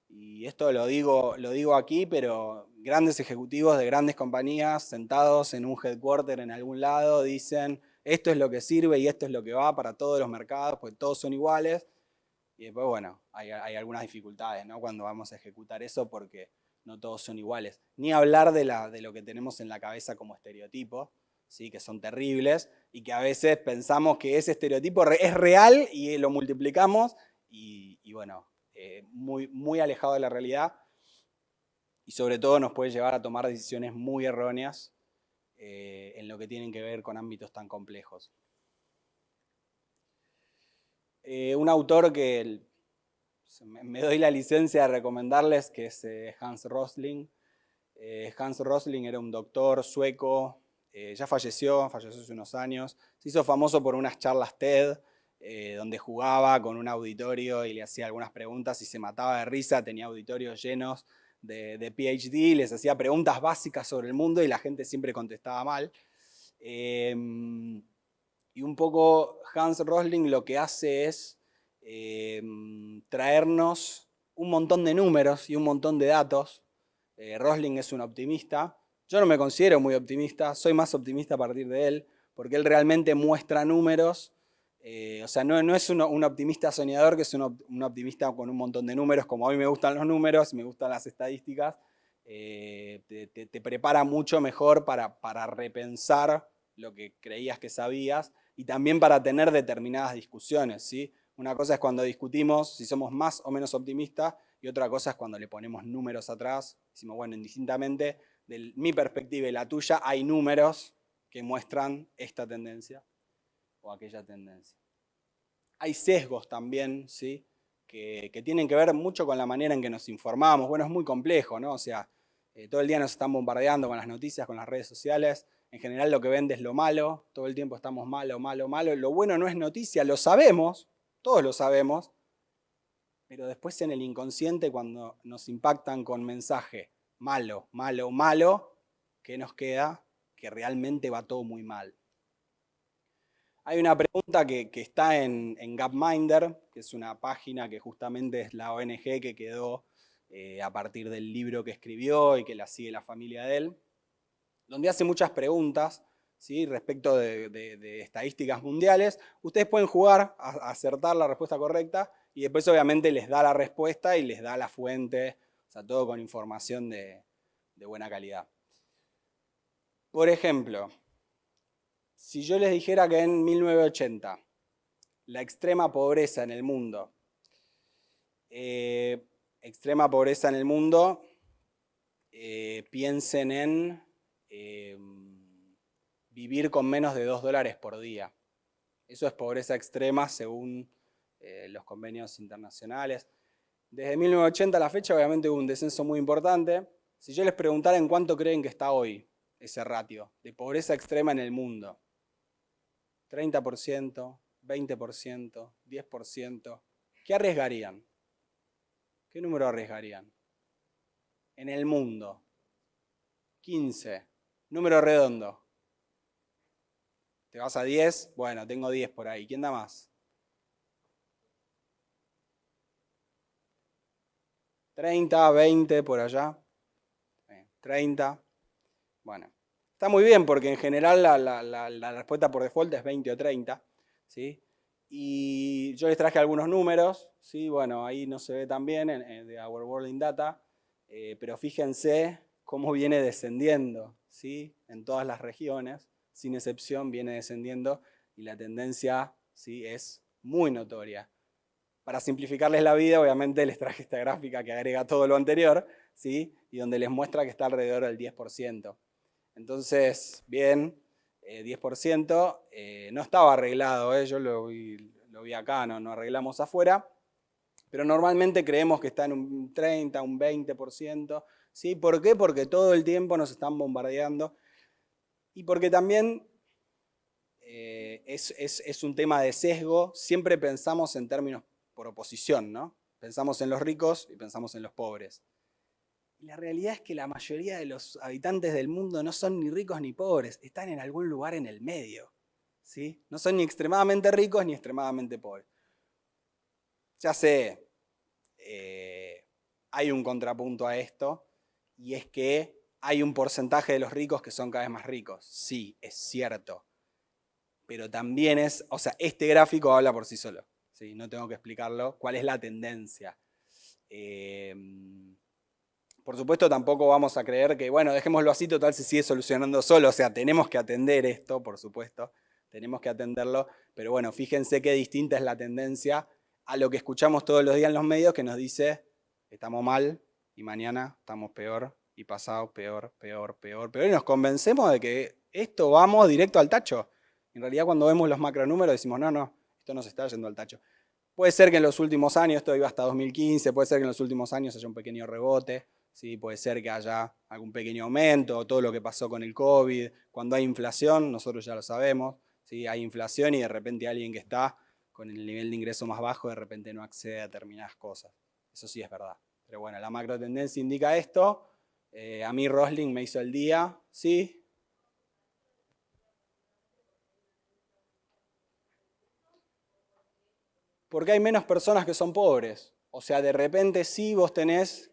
Y esto lo digo aquí, pero grandes ejecutivos de grandes compañías sentados en un headquarter en algún lado dicen esto es lo que sirve y esto es lo que va para todos los mercados, pues todos son iguales. Y después, bueno, hay algunas dificultades, ¿no?, cuando vamos a ejecutar eso porque no todos son iguales. Ni hablar de lo que tenemos en la cabeza como estereotipos, ¿sí?, que son terribles y que a veces pensamos que ese estereotipo es real y lo multiplicamos y bueno, muy, muy alejado de la realidad y sobre todo nos puede llevar a tomar decisiones muy erróneas en lo que tienen que ver con ámbitos tan complejos. Un autor que me doy la licencia de recomendarles, que es Hans Rosling. Hans Rosling era un doctor sueco, ya falleció hace unos años. Se hizo famoso por unas charlas TED, donde jugaba con un auditorio y le hacía algunas preguntas y se mataba de risa, tenía auditorios llenos de PhD, les hacía preguntas básicas sobre el mundo y la gente siempre contestaba mal. Y un poco Hans Rosling lo que hace es traernos un montón de números y un montón de datos. Rosling es un optimista. Yo no me considero muy optimista, soy más optimista a partir de él, porque él realmente muestra números. O sea, no es un optimista soñador, que es un optimista con un montón de números. Como a mí me gustan los números, me gustan las estadísticas, te prepara mucho mejor para repensar lo que creías que sabías y también para tener determinadas discusiones, ¿sí? Una cosa es cuando discutimos si somos más o menos optimistas y otra cosa es cuando le ponemos números atrás. Decimos, bueno, indistintamente de mi perspectiva y la tuya, hay números que muestran esta tendencia o aquella tendencia. Hay sesgos también, ¿sí? que tienen que ver mucho con la manera en que nos informamos. Bueno, es muy complejo, ¿no? O sea, todo el día nos están bombardeando con las noticias, con las redes sociales. En general lo que vende es lo malo, todo el tiempo estamos malo, malo, malo. Lo bueno no es noticia, lo sabemos, todos lo sabemos, pero después en el inconsciente cuando nos impactan con mensaje malo, malo, malo, ¿qué nos queda? Que realmente va todo muy mal. Hay una pregunta que está en Gapminder, que es una página que justamente es la ONG que quedó a partir del libro que escribió y que la sigue la familia de él, donde hace muchas preguntas, ¿sí? Respecto de estadísticas mundiales. Ustedes pueden jugar a acertar la respuesta correcta y después obviamente les da la respuesta y les da la fuente, o sea, todo con información de buena calidad. Por ejemplo, si yo les dijera que en 1980 la extrema pobreza en el mundo, piensen en vivir con menos de $2 por día. Eso es pobreza extrema según los convenios internacionales. Desde 1980 a la fecha obviamente hubo un descenso muy importante. Si yo les preguntara en cuánto creen que está hoy ese ratio de pobreza extrema en el mundo, 30%, 20%, 10%, ¿qué arriesgarían? ¿Qué número arriesgarían? En el mundo, 15, número redondo. ¿Te vas a 10? Bueno, tengo 10 por ahí. ¿Quién da más? 30, 20 por allá. 30. Bueno, está muy bien porque en general la respuesta por default es 20 o 30. ¿Sí? Y yo les traje algunos números. ¿Sí? Bueno, ahí no se ve tan bien de Our World in Data. Pero fíjense cómo viene descendiendo, ¿sí? En todas las regiones, sin excepción, viene descendiendo y la tendencia, ¿sí? Es muy notoria. Para simplificarles la vida, obviamente les traje esta gráfica que agrega todo lo anterior, ¿sí? Y donde les muestra que está alrededor del 10%. Entonces, bien, 10%, no estaba arreglado, yo lo vi acá, no arreglamos afuera, pero normalmente creemos que está en un 30, un 20%. ¿Sí? ¿Por qué? Porque todo el tiempo nos están bombardeando y porque también es un tema de sesgo. Siempre pensamos en términos por oposición, ¿no? Pensamos en los ricos y pensamos en los pobres. Y la realidad es que la mayoría de los habitantes del mundo no son ni ricos ni pobres, están en algún lugar en el medio, ¿sí? No son ni extremadamente ricos ni extremadamente pobres. Ya sé, hay un contrapunto a esto, y es que hay un porcentaje de los ricos que son cada vez más ricos. Sí, es cierto. Pero también o sea, este gráfico habla por sí solo. ¿Sí? No tengo que explicarlo. ¿Cuál es la tendencia? Por supuesto, tampoco vamos a creer que, bueno, dejémoslo así, total se sigue solucionando solo. O sea, tenemos que atender esto, por supuesto. Tenemos que atenderlo. Pero bueno, fíjense qué distinta es la tendencia a lo que escuchamos todos los días en los medios que nos dice estamos mal y mañana estamos peor y pasado peor, peor, peor, peor. Y nos convencemos de que esto vamos directo al tacho. En realidad cuando vemos los macronúmeros decimos, no, esto no se está yendo al tacho. Puede ser que en los últimos años, esto iba hasta 2015, puede ser que en los últimos años haya un pequeño rebote, ¿sí? Puede ser que haya algún pequeño aumento, todo lo que pasó con el COVID. Cuando hay inflación, nosotros ya lo sabemos, ¿sí? Hay inflación y de repente alguien que está con el nivel de ingreso más bajo de repente no accede a determinadas cosas. Eso sí es verdad. Pero bueno, la macro tendencia indica esto. A mí Rosling me hizo el día, ¿sí? Porque hay menos personas que son pobres. O sea, de repente sí vos tenés...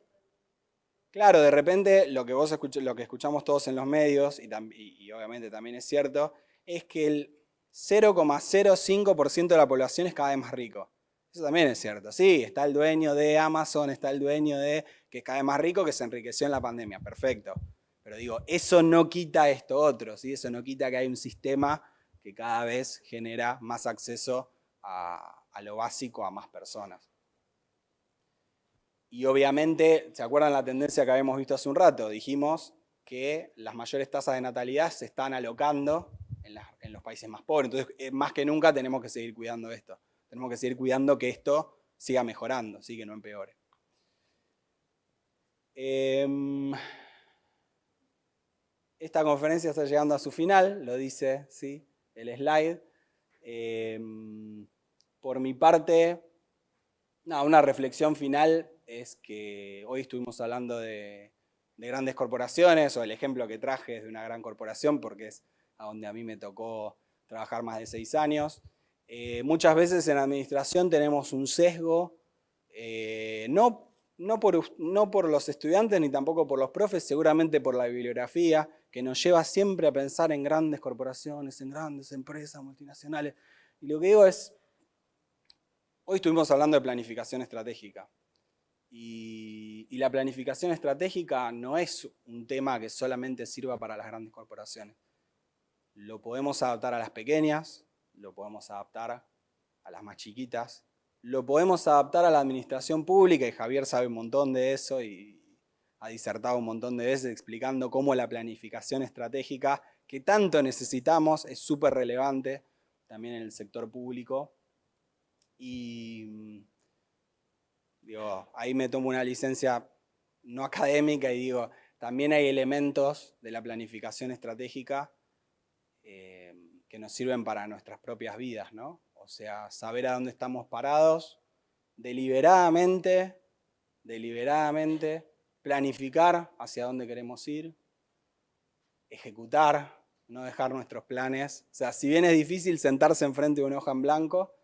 Claro, de repente lo que lo que escuchamos todos en los medios, y obviamente también es cierto, es que el 0,05% de la población es cada vez más rico. Eso también es cierto. Sí, está el dueño de Amazon, está el dueño de que es cada vez más rico, que se enriqueció en la pandemia. Perfecto. Pero digo, eso no quita esto otro, ¿sí? Eso no quita que hay un sistema que cada vez genera más acceso a lo básico a más personas. Y obviamente, ¿se acuerdan la tendencia que habíamos visto hace un rato? Dijimos que las mayores tasas de natalidad se están alocando en los países más pobres. Entonces, más que nunca tenemos que seguir cuidando esto. Tenemos que seguir cuidando que esto siga mejorando, ¿sí? Que no empeore. Esta conferencia está llegando a su final, lo dice, ¿sí? El slide. Por mi parte, una reflexión final es que hoy estuvimos hablando de grandes corporaciones, o el ejemplo que traje es de una gran corporación, porque es a donde a mí me tocó trabajar más de 6 años. Muchas veces en administración tenemos un sesgo, no por los estudiantes ni tampoco por los profes, seguramente por la bibliografía, que nos lleva siempre a pensar en grandes corporaciones, en grandes empresas multinacionales. Y lo que digo es, hoy estuvimos hablando de planificación estratégica. Y la planificación estratégica no es un tema que solamente sirva para las grandes corporaciones. Lo podemos adaptar a las pequeñas, lo podemos adaptar a las más chiquitas, lo podemos adaptar a la administración pública, y Javier sabe un montón de eso y ha disertado un montón de veces explicando cómo la planificación estratégica que tanto necesitamos es súper relevante también en el sector público. Y digo, ahí me tomo una licencia no académica y digo, también hay elementos de la planificación estratégica que nos sirven para nuestras propias vidas, ¿no? O sea, saber a dónde estamos parados, deliberadamente, planificar hacia dónde queremos ir, ejecutar, no dejar nuestros planes. O sea, si bien es difícil sentarse enfrente de una hoja en blanco,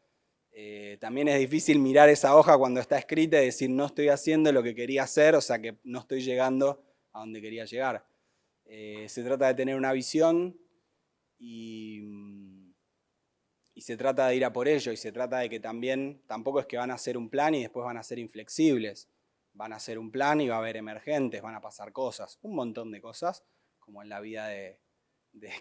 también es difícil mirar esa hoja cuando está escrita y decir no estoy haciendo lo que quería hacer, o sea que no estoy llegando a donde quería llegar. Se trata de tener una visión y se trata de ir a por ello, y se trata de que también, tampoco es que van a hacer un plan y después van a ser inflexibles. Van a hacer un plan y va a haber emergentes, van a pasar cosas, un montón de cosas, como en la vida de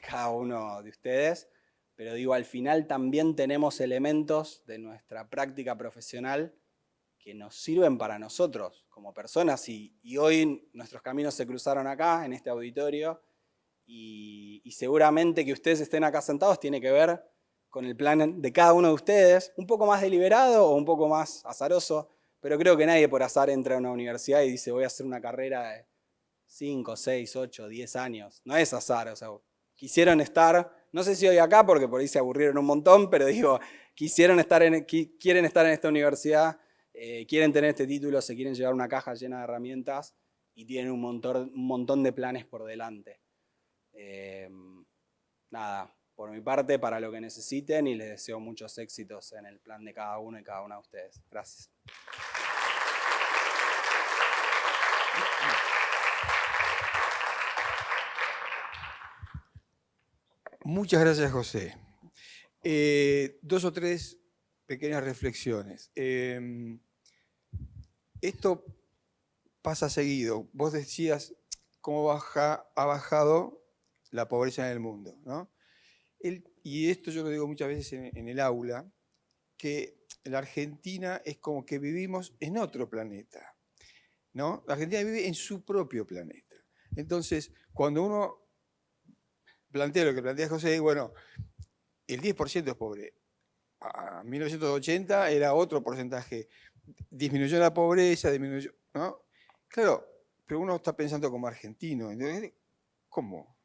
cada uno de ustedes. Pero digo, al final también tenemos elementos de nuestra práctica profesional que nos sirven para nosotros como personas. Y hoy nuestros caminos se cruzaron acá, en este auditorio, y seguramente que ustedes estén acá sentados tiene que ver con el plan de cada uno de ustedes, un poco más deliberado o un poco más azaroso, pero creo que nadie por azar entra a una universidad y dice voy a hacer una carrera de 5, 6, 8, 10 años. No es azar, o sea, quisieron estar, no sé si hoy acá porque por ahí se aburrieron un montón, pero digo, quieren estar en esta universidad, quieren tener este título, se quieren llevar una caja llena de herramientas y tienen un montón de planes por delante. Nada, por mi parte, para lo que necesiten, y les deseo muchos éxitos en el plan de cada uno y cada una de ustedes. Gracias. Muchas gracias, José. 2 o 3 pequeñas reflexiones. Esto pasa seguido. Vos decías cómo ha bajado la pobreza en el mundo, ¿no? Y esto yo lo digo muchas veces en el aula, que la Argentina es como que vivimos en otro planeta, ¿no? La Argentina vive en su propio planeta. Entonces, cuando uno plantea lo que plantea José, bueno, el 10% es pobre. A 1980 era otro porcentaje. Disminuyó la pobreza, disminuyó, ¿no? Claro, pero uno está pensando como argentino. ¿Entendés? ¿Cómo?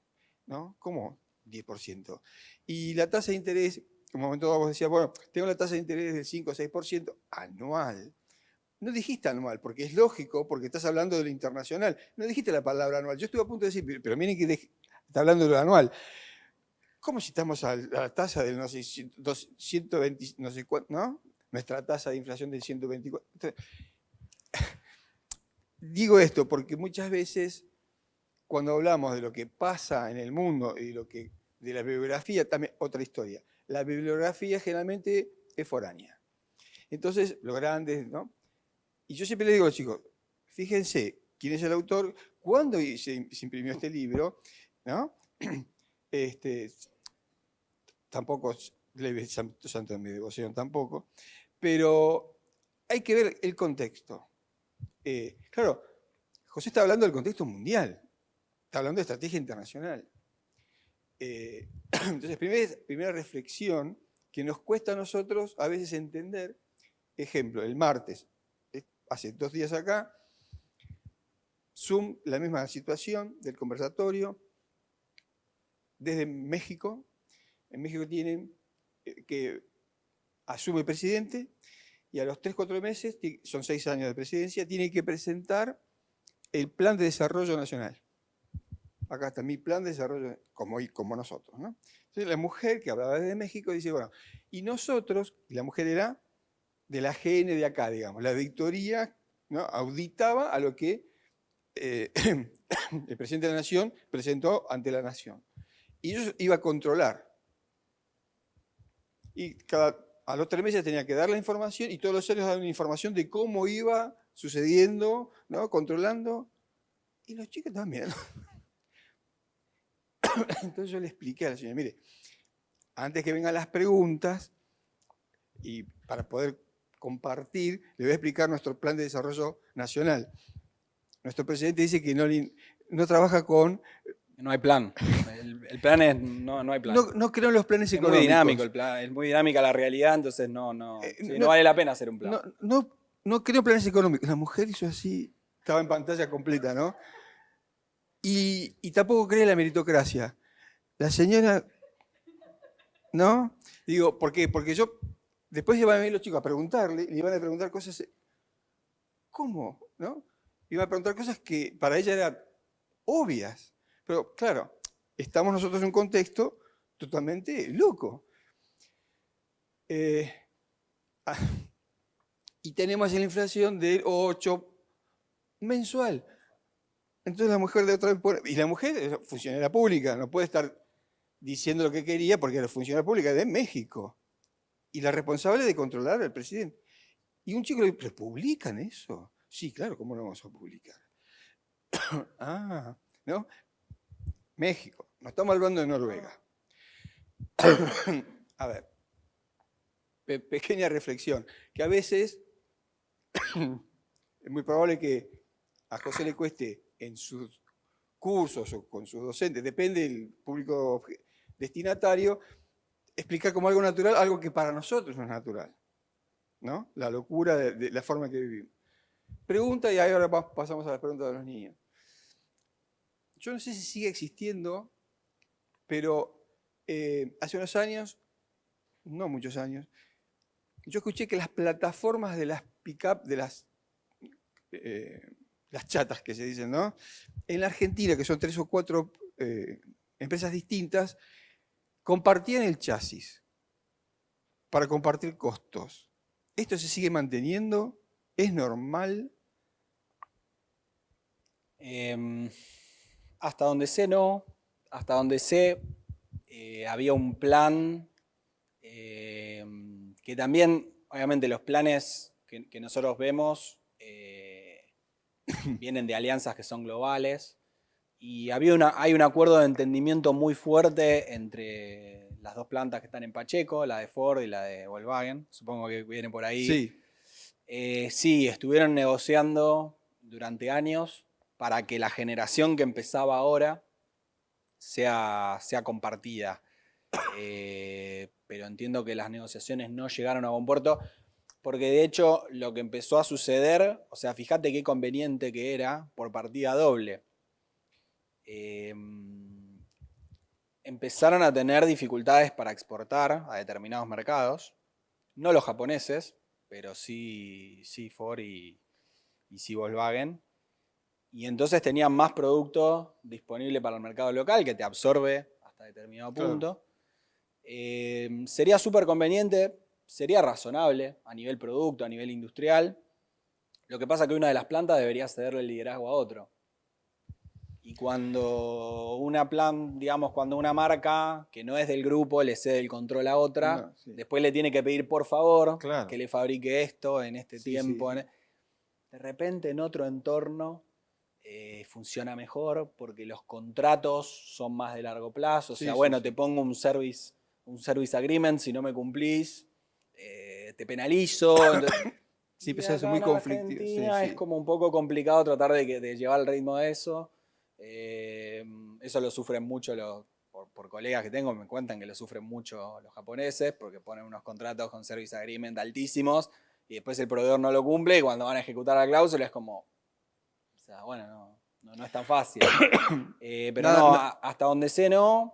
¿No? ¿Cómo 10%? Y la tasa de interés, en un momento dado vos decías, bueno, tengo la tasa de interés del 5 o 6% anual. No dijiste anual, porque es lógico, porque estás hablando de lo internacional. No dijiste la palabra anual. Yo estuve a punto de decir, pero miren que está hablando de lo anual. ¿Cómo si estamos a la tasa del, no sé, 120, no sé cuánto, ¿no? Nuestra tasa de inflación del 124. Entonces, digo esto porque muchas veces cuando hablamos de lo que pasa en el mundo y de la bibliografía, también otra historia. La bibliografía generalmente es foránea. Entonces, lo grande, ¿no? Y yo siempre le digo a los chicos, fíjense quién es el autor, cuándo se imprimió este libro, ¿no? Tampoco leve santo en mi devoción, tampoco, pero hay que ver el contexto. Claro, José está hablando del contexto mundial, está hablando de estrategia internacional. Entonces, primera reflexión que nos cuesta a nosotros a veces entender, ejemplo, el martes, hace 2 días acá, Zoom, la misma situación del conversatorio, desde México. En México tienen que asume el presidente y a los 3-4 meses, son 6 años de presidencia, tiene que presentar el plan de desarrollo nacional. Acá está mi plan de desarrollo, como nosotros, ¿no? Entonces la mujer que hablaba desde México dice, bueno, y nosotros, y la mujer era de la GN de acá, digamos, la auditoría, ¿no? Auditaba a lo que el presidente de la Nación presentó ante la Nación. Y ellos iba a controlar. Y a los 3 meses tenía que dar la información y todos los años dar una información de cómo iba sucediendo, ¿no? Controlando. Y los chicos estaban mirando. Entonces yo le expliqué a la señora, mire, antes que vengan las preguntas, y para poder compartir, le voy a explicar nuestro plan de desarrollo nacional. Nuestro presidente dice que no trabaja con... No hay plan. El plan es, no hay plan. No creo en los planes es económicos. Muy dinámico el plan, es muy dinámica la realidad, entonces no vale la pena hacer un plan. No creo en planes económicos. La mujer hizo así, estaba en pantalla completa, ¿no? Y tampoco cree en la meritocracia. La señora, ¿no? Digo, ¿por qué? Porque después iban a venir los chicos a preguntarle, y le iban a preguntar cosas, ¿cómo? ¿No? Iban a preguntar cosas que para ella eran obvias. Pero claro, estamos nosotros en un contexto totalmente loco. Y tenemos la inflación del 8 mensual. Entonces la mujer de otra vez pone, y la mujer es funcionaria pública, no puede estar diciendo lo que quería porque era funcionaria pública de México. Y la responsable de controlar al presidente. Y un chico le dice, ¿pero publican eso? Sí, claro, ¿cómo lo vamos a publicar? ¿No? México, no estamos hablando de Noruega. A ver, pequeña reflexión, que a veces es muy probable que a José le cueste en sus cursos o con sus docentes, depende del público destinatario, explicar como algo natural algo que para nosotros no es natural, ¿no? La locura de la forma en que vivimos. Pregunta, y ahora pasamos a las preguntas de los niños. Yo no sé si sigue existiendo, pero hace unos años, no muchos años, yo escuché que las plataformas de las pick-up, de las chatas que se dicen, ¿no? En la Argentina, que son 3 o 4 empresas distintas, compartían el chasis para compartir costos. ¿Esto se sigue manteniendo? ¿Es normal? Hasta donde sé, no. Hasta donde sé, había un plan que también, obviamente, los planes que nosotros vemos vienen de alianzas que son globales. Y hay un acuerdo de entendimiento muy fuerte entre las dos plantas que están en Pacheco, la de Ford y la de Volkswagen. Supongo que viene por ahí. Sí. Sí, estuvieron negociando durante años para que la generación que empezaba ahora sea compartida. Pero entiendo que las negociaciones no llegaron a buen puerto, porque de hecho lo que empezó a suceder, o sea, fíjate qué conveniente que era por partida doble. Empezaron a tener dificultades para exportar a determinados mercados, no los japoneses, pero sí Ford y sí Volkswagen. Y entonces tenían más producto disponible para el mercado local que te absorbe hasta determinado punto. Claro. Sería súper conveniente, sería razonable a nivel producto, a nivel industrial. Lo que pasa es que una de las plantas debería cederle el liderazgo a otro. Y cuando cuando una marca que no es del grupo le cede el control a otra, después le tiene que pedir por favor que le fabrique esto en este tiempo. Sí. De repente en otro entorno funciona mejor porque los contratos son más de largo plazo. O sea, te pongo un service agreement, si no me cumplís, te penalizo. Sí, pero eso es muy conflictivo. Es como un poco complicado tratar de llevar el ritmo de eso. Eso lo sufren mucho por colegas que tengo, me cuentan que lo sufren mucho los japoneses porque ponen unos contratos con service agreement altísimos y después el proveedor no lo cumple y cuando van a ejecutar la cláusula es como, o sea, bueno, no es tan fácil. Pero hasta donde sé no.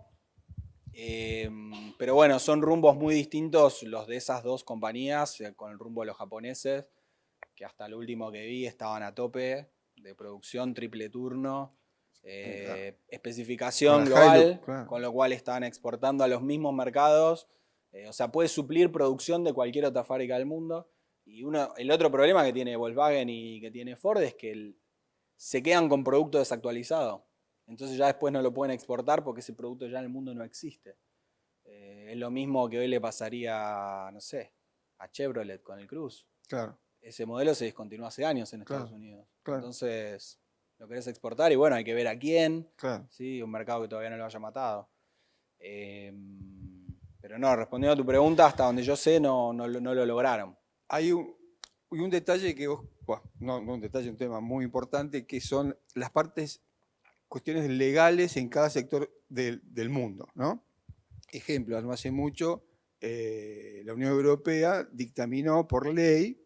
Pero bueno, son rumbos muy distintos los de esas dos compañías con el rumbo de los japoneses, que hasta lo último que vi estaban a tope de producción, triple turno. Especificación global, con lo cual están exportando a los mismos mercados. O sea, puede suplir producción de cualquier otra fábrica del mundo. Y el otro problema que tiene Volkswagen y que tiene Ford es que se quedan con producto desactualizado. Entonces ya después no lo pueden exportar porque ese producto ya en el mundo no existe. Es lo mismo que hoy le pasaría, no sé, a Chevrolet con el Cruze. Claro. Ese modelo se descontinuó hace años en Estados Unidos. Entonces lo querés exportar y bueno, hay que ver a quién. ¿Sí? Un mercado que todavía no lo haya matado. Pero no, respondiendo a tu pregunta, hasta donde yo sé, no lo lograron. Hay un detalle que vos, un tema muy importante, que son las cuestiones legales en cada sector del mundo, ¿no? Ejemplo, no hace mucho, la Unión Europea dictaminó por ley,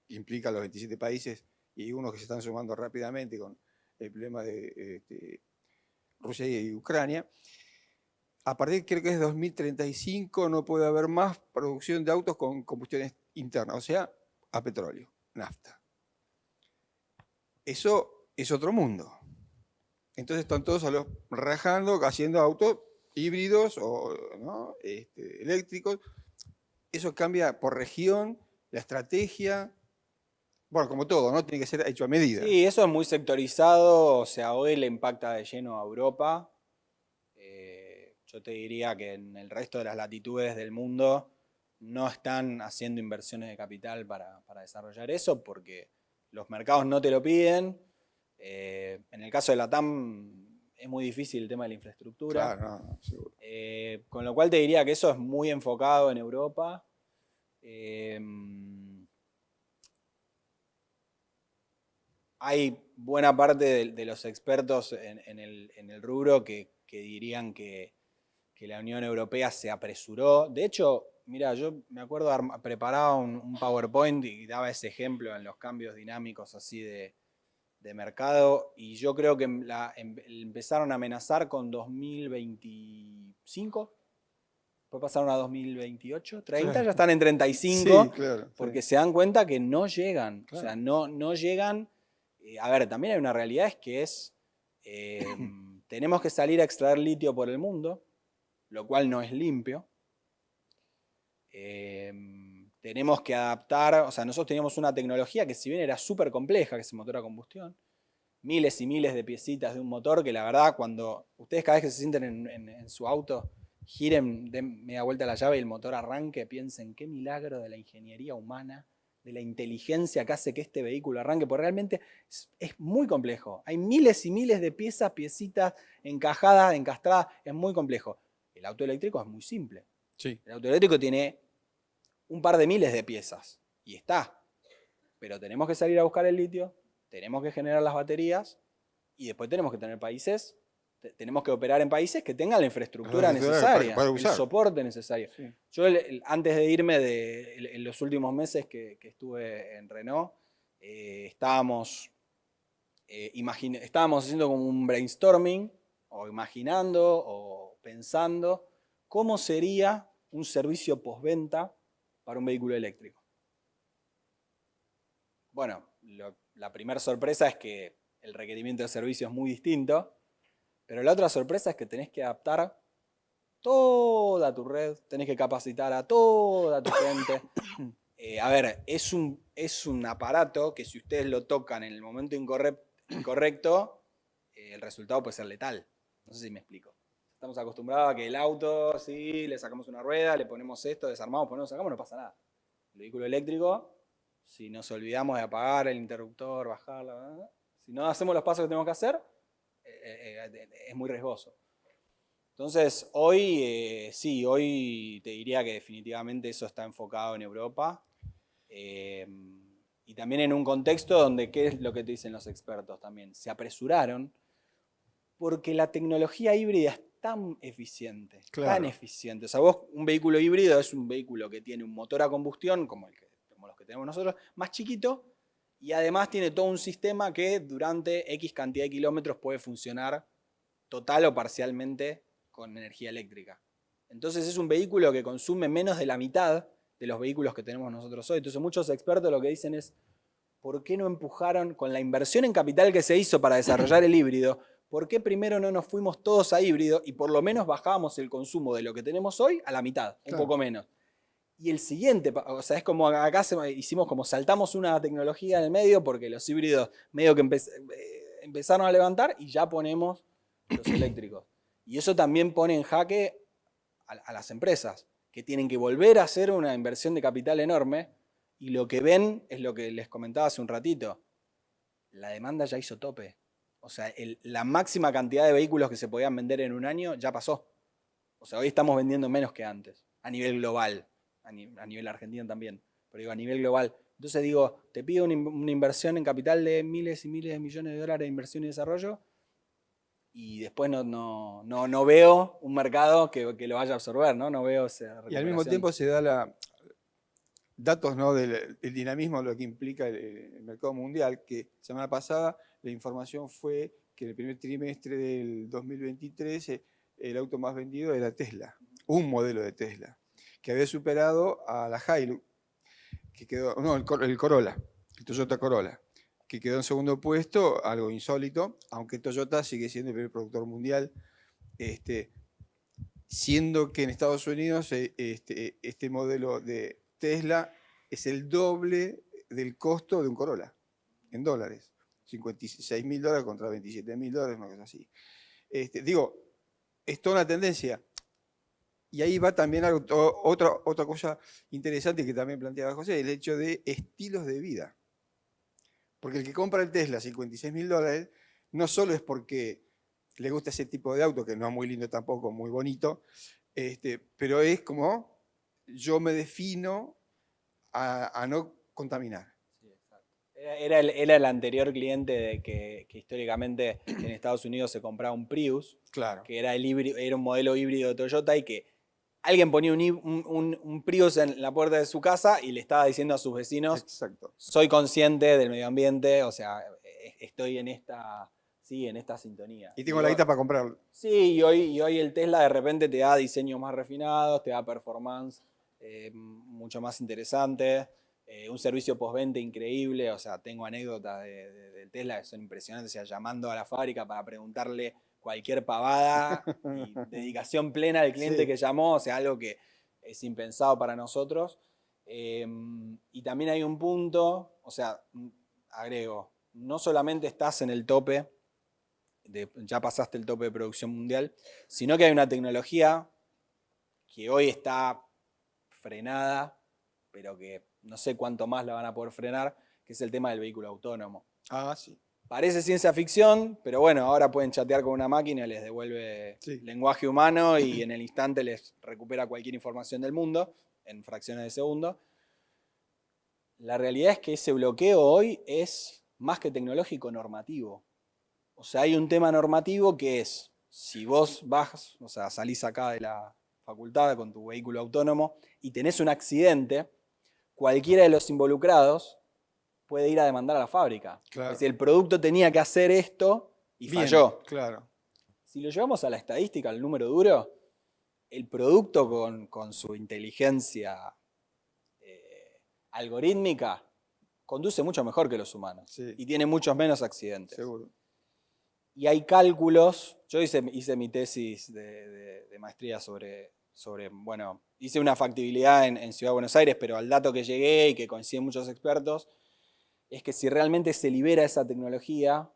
implica a los 27 países y unos que se están sumando rápidamente con el problema de Rusia y Ucrania. A partir, creo que es 2035, no puede haber más producción de autos con combustiones internas, o sea, a petróleo, nafta. Eso es otro mundo. Entonces están todos rajando, haciendo autos híbridos o eléctricos. Eso cambia por región, la estrategia. Bueno, como todo, ¿no? Tiene que ser hecho a medida. Sí, eso es muy sectorizado, o sea, hoy le impacta de lleno a Europa. Yo te diría que en el resto de las latitudes del mundo no están haciendo inversiones de capital para desarrollar eso porque los mercados no te lo piden. En el caso de la TAM es muy difícil el tema de la infraestructura. Claro, seguro. Con lo cual te diría que eso es muy enfocado en Europa. Hay buena parte de los expertos en el rubro que dirían que la Unión Europea se apresuró. De hecho, mira, yo me acuerdo preparaba un PowerPoint y daba ese ejemplo en los cambios dinámicos así de mercado, y yo creo que empezaron a amenazar con 2025, después pasaron a 2028, 30, ya están en 35, porque se dan cuenta que no llegan, o sea, no llegan. A ver, también hay una realidad, es que tenemos que salir a extraer litio por el mundo, lo cual no es limpio. Tenemos que adaptar, o sea, nosotros teníamos una tecnología que si bien era súper compleja, que es el motor a combustión, miles y miles de piecitas de un motor que la verdad cuando ustedes cada vez que se sienten en su auto, giren, den media vuelta a la llave y el motor arranque, piensen qué milagro de la ingeniería humana, de la inteligencia que hace que este vehículo arranque, porque realmente es muy complejo. Hay miles y miles de piecitas encajadas, encastradas, es muy complejo. El auto eléctrico es muy simple. Sí. El auto eléctrico tiene un par de miles de piezas y está. Pero tenemos que salir a buscar el litio, tenemos que generar las baterías y después tenemos que tener países, tenemos que operar en países que tengan la infraestructura necesaria, para el usar. soporte necesario. Sí. Yo antes de irme, en los últimos meses que estuve en Renault, estábamos haciendo como un brainstorming, o imaginando, o pensando cómo sería un servicio postventa para un vehículo eléctrico. Bueno, la primera sorpresa es que el requerimiento de servicio es muy distinto, pero la otra sorpresa es que tenés que adaptar toda tu red, tenés que capacitar a toda tu gente. A ver, es un aparato que si ustedes lo tocan en el momento incorrecto, el resultado puede ser letal. No sé si me explico. Estamos acostumbrados a que el auto, sí, le sacamos una rueda, le ponemos esto, desarmamos, ponemos, sacamos, no pasa nada. El vehículo eléctrico, si nos olvidamos de apagar el interruptor, bajarla, si no hacemos los pasos que tenemos que hacer, es muy riesgoso. Entonces, hoy hoy te diría que definitivamente eso está enfocado en Europa. Y también en un contexto donde, ¿qué es lo que te dicen los expertos también? Se apresuraron porque la tecnología híbrida es tan eficiente, Claro. tan eficiente. O sea, vos, un vehículo híbrido es un vehículo que tiene un motor a combustión, como los que tenemos nosotros, más chiquito, y además tiene todo un sistema que durante X cantidad de kilómetros puede funcionar total o parcialmente con energía eléctrica. Entonces es un vehículo que consume menos de la mitad de los vehículos que tenemos nosotros hoy. Entonces muchos expertos lo que dicen es, ¿por qué no empujaron con la inversión en capital que se hizo para desarrollar el híbrido? ¿Por qué primero no nos fuimos todos a híbrido y por lo menos bajábamos el consumo de lo que tenemos hoy a la mitad, un poco menos? Y el siguiente, o sea, es como acá hicimos como saltamos una tecnología en el medio porque los híbridos medio que empezaron a levantar y ya ponemos los eléctricos. Y eso también pone en jaque a las empresas, que tienen que volver a hacer una inversión de capital enorme y lo que ven es lo que les comentaba hace un ratito. La demanda ya hizo tope. O sea, la máxima cantidad de vehículos que se podían vender en un año ya pasó. O sea, hoy estamos vendiendo menos que antes, a nivel global, a nivel argentino también, pero digo, a nivel global. Entonces digo, te pido una inversión en capital de miles y miles de millones de dólares de inversión y desarrollo y después no veo un mercado que lo vaya a absorber, ¿no? No veo esa recuperación. Y al mismo tiempo se da datos, ¿no?, del dinamismo, lo que implica el mercado mundial, que semana pasada la información fue que en el primer trimestre del 2023 el auto más vendido era Tesla, un modelo de Tesla, que había superado a la Hilux, que quedó, no, el Corolla, el Toyota Corolla, que quedó en segundo puesto, algo insólito, aunque Toyota sigue siendo el primer productor mundial, siendo que en Estados Unidos este modelo de Tesla es el doble del costo de un Corolla, en dólares. $56.000 contra $27.000, una cosa así. Digo, es toda una tendencia. Y ahí va también otra cosa interesante que también planteaba José, el hecho de estilos de vida. Porque el que compra el Tesla $56.000 no solo es porque le gusta ese tipo de auto, que no es muy lindo tampoco, muy bonito, pero es como yo me defino a no contaminar. Sí, exacto. Era el anterior cliente que históricamente en Estados Unidos se compraba un Prius, Claro. que era un modelo híbrido de Toyota y que alguien ponía un Prius en la puerta de su casa y le estaba diciendo a sus vecinos, Exacto. soy consciente del medio ambiente, o sea, estoy en esta sintonía. Y tengo la guita para comprarlo. Sí, y hoy el Tesla de repente te da diseños más refinados, te da performance mucho más interesante, un servicio postventa increíble, o sea, tengo anécdotas del Tesla que son impresionantes, o sea, llamando a la fábrica para preguntarle cualquier pavada y dedicación plena del cliente Sí. que llamó, o sea, algo que es impensado para nosotros. Y también hay un punto, o sea, agrego, no solamente estás en el tope, ya pasaste el tope de producción mundial, sino que hay una tecnología que hoy está frenada, pero que no sé cuánto más la van a poder frenar, que es el tema del vehículo autónomo. Ah, sí. parece ciencia ficción, pero bueno, ahora pueden chatear con una máquina y les devuelve lenguaje humano y en el instante les recupera cualquier información del mundo en fracciones de segundo. La realidad es que ese bloqueo hoy es más que tecnológico, normativo. O sea, hay un tema normativo que es, si vos vas, o sea, salís acá de la facultad con tu vehículo autónomo y tenés un accidente, cualquiera de los involucrados puede ir a demandar a la fábrica. Claro. Es decir, el producto tenía que hacer esto y falló. Claro. Si lo llevamos a la estadística, al número duro, el producto con su inteligencia algorítmica conduce mucho mejor que los humanos. Sí. Y tiene muchos menos accidentes. Seguro. Y hay cálculos. Yo hice mi tesis de maestría sobre, bueno, hice una factibilidad en Ciudad de Buenos Aires, pero al dato que llegué y que coinciden muchos expertos, es que si realmente se libera esa tecnología,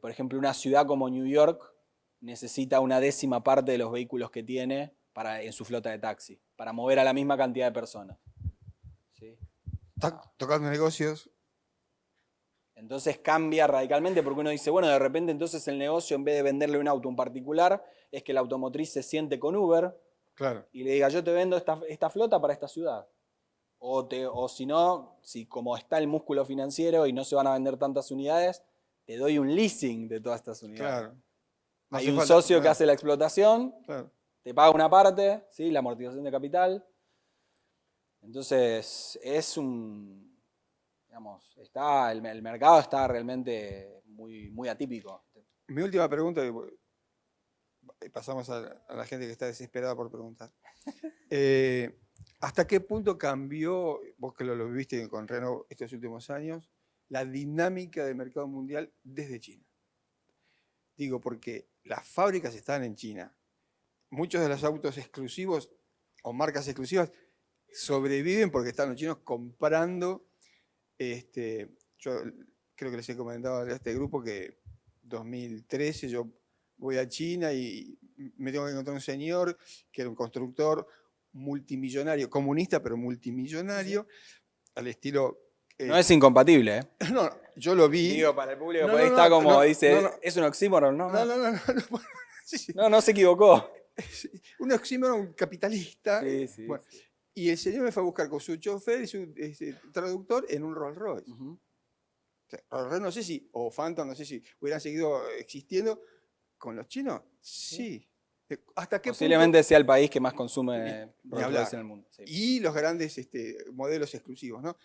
por ejemplo, una ciudad como New York necesita una 10ª parte de los vehículos que tiene en su flota de taxi, para mover a la misma cantidad de personas. ¿Sí? Tocando negocios. Entonces cambia radicalmente porque uno dice, bueno, de repente entonces el negocio, en vez de venderle un auto a un particular, es que la automotriz se siente con Uber, claro, y le diga, yo te vendo esta flota para esta ciudad. O si no, si como está el músculo financiero y no se van a vender tantas unidades, te doy un leasing de todas estas unidades. claro. No hay hace un falta, socio claro, que hace la explotación, claro. te paga una parte, ¿sí? La amortización de capital. Entonces, es un... digamos, el mercado está realmente muy, muy atípico. Mi última pregunta, y pasamos a la gente que está desesperada por preguntar. ¿Hasta qué punto cambió, vos que lo viviste con Renault estos últimos años, la dinámica del mercado mundial desde China? Digo, porque las fábricas están en China. Muchos de los autos exclusivos o marcas exclusivas sobreviven porque están los chinos comprando. Yo creo que les he comentado a este grupo que 2013 yo voy a China y me tengo que encontrar un señor que era un constructor multimillonario, comunista pero multimillonario, al estilo... no es incompatible, ¿eh? No, yo lo vi... Digo, para el público, por ahí está como dice, ¿es un oxímoron? No, sí. No se equivocó. Un oxímoron capitalista. Sí. Bueno, y el señor me fue a buscar con su chofer y su traductor en un Rolls Royce. Uh-huh. O sea, Rolls Royce no sé si, o Phantom, no sé si hubieran seguido existiendo con los chinos. Sí. ¿Hasta qué posiblemente punto? Sea el país que más consume Rolls Royce en el mundo. Sí. Y los grandes modelos exclusivos, ¿no?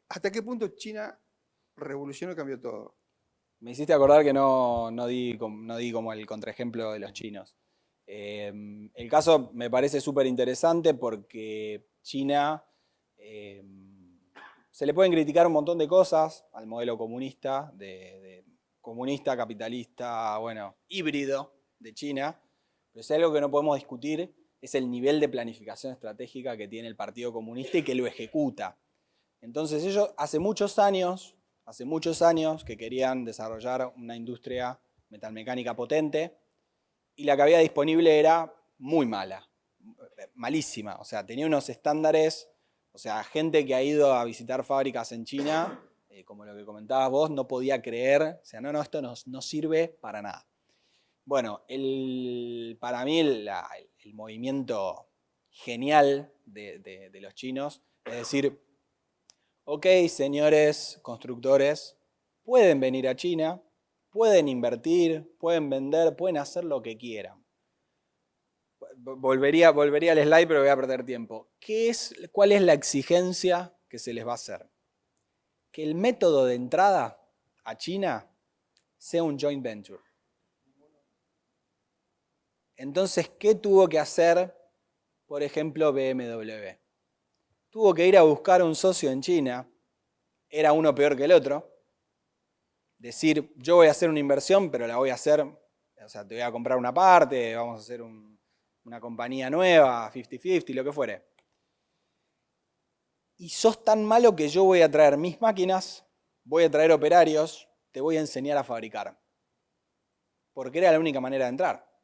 ¿Hasta qué punto China revolucionó y cambió todo? Me hiciste acordar que no di como el contraejemplo de los chinos. El caso me parece súper interesante porque China se le pueden criticar un montón de cosas al modelo comunista, de comunista, capitalista, bueno, híbrido de China, pero si hay algo que no podemos discutir es el nivel de planificación estratégica que tiene el Partido Comunista y que lo ejecuta. Entonces ellos hace muchos años que querían desarrollar una industria metalmecánica potente y la que había disponible era muy mala, malísima. O sea, tenía unos estándares, o sea, gente que ha ido a visitar fábricas en China, como lo que comentabas vos, no podía creer, o sea, no, esto no sirve para nada. Bueno, para mí el movimiento genial de los chinos es decir, ok, señores constructores, pueden venir a China, pueden invertir, pueden vender, pueden hacer lo que quieran. Volvería al slide, pero voy a perder tiempo. ¿Cuál es la exigencia que se les va a hacer? Que el método de entrada a China sea un joint venture. Entonces, ¿qué tuvo que hacer, por ejemplo, BMW? Tuvo que ir a buscar un socio en China, era uno peor que el otro, decir, yo voy a hacer una inversión, pero la voy a hacer, o sea, te voy a comprar una parte, vamos a hacer una compañía nueva, 50-50, lo que fuere. Y sos tan malo que yo voy a traer mis máquinas, voy a traer operarios, te voy a enseñar a fabricar. Porque era la única manera de entrar.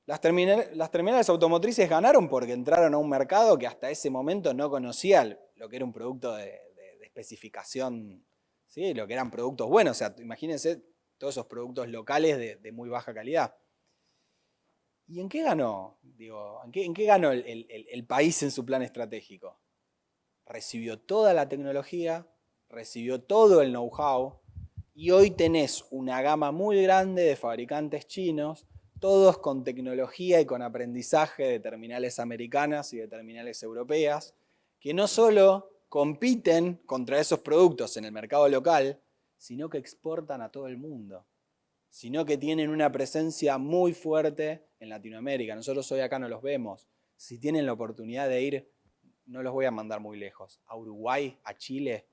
Las terminales automotrices ganaron porque entraron a un mercado que hasta ese momento no conocía lo que era un producto de especificación ¿sí? Lo que eran productos buenos, o sea, imagínense todos esos productos locales de muy baja calidad. ¿Y en qué ganó? Digo, ¿en qué ganó el país en su plan estratégico? Recibió toda la tecnología, recibió todo el know-how, y hoy tenés una gama muy grande de fabricantes chinos, todos con tecnología y con aprendizaje de terminales americanas y de terminales europeas, que no solo compiten contra esos productos en el mercado local, sino que exportan a todo el mundo, sino que tienen una presencia muy fuerte en Latinoamérica. Nosotros hoy acá no los vemos. Si tienen la oportunidad de ir, no los voy a mandar muy lejos, a Uruguay, a Chile,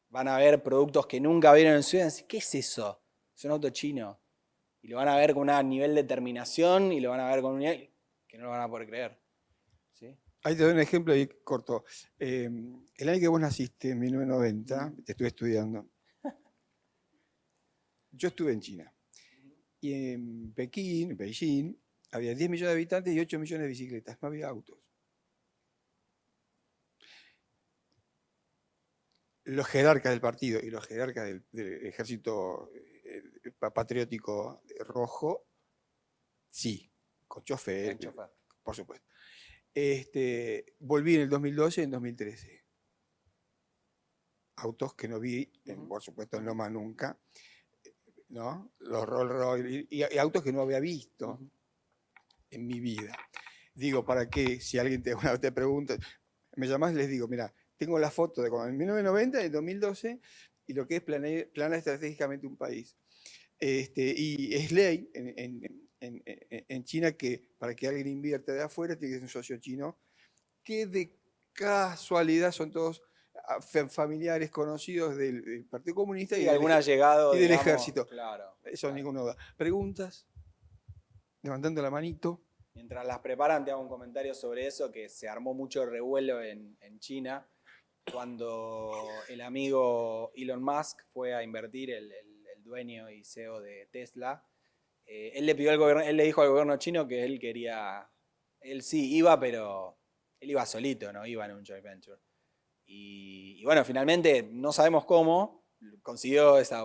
van a ver productos que nunca vieron en su vida y decir, ¿qué es eso? Es un auto chino. Y lo van a ver con un nivel de terminación y lo van a ver con un nivel que no lo van a poder creer. ¿Sí? Ahí te doy un ejemplo ahí corto. El año que vos naciste, en 1990, te estuve estudiando. Yo estuve en China. Y en Pekín, en Beijing, había 10 millones de habitantes y 8 millones de bicicletas. No había autos. Los jerarcas del partido y los jerarcas del ejército patriótico rojo, sí, con chofer, por supuesto. Volví en el 2012 y en 2013. Autos que no vi, por supuesto, en Loma nunca, ¿no? Los Rolls Royce y autos que no había visto en mi vida. Digo, ¿para qué? Si alguien te pregunta, me llamás y les digo, mira, tengo la foto de en 1990, en 2012, y lo que es planear estratégicamente un país. Y es ley en China que para que alguien invierta de afuera tiene que ser un socio chino, que de casualidad son todos familiares conocidos del Partido Comunista y algún allegado, y del digamos, ejército. Claro, Eso claro. Ninguna duda. ¿Preguntas? Levantando la manito. Mientras las preparan, te hago un comentario sobre eso, que se armó mucho revuelo en China cuando el amigo Elon Musk fue a invertir, el dueño y CEO de Tesla. Él le dijo al gobierno chino que él quería, él sí iba, pero él iba solito, no iba en un joint venture. Y bueno, finalmente, no sabemos cómo, consiguió esa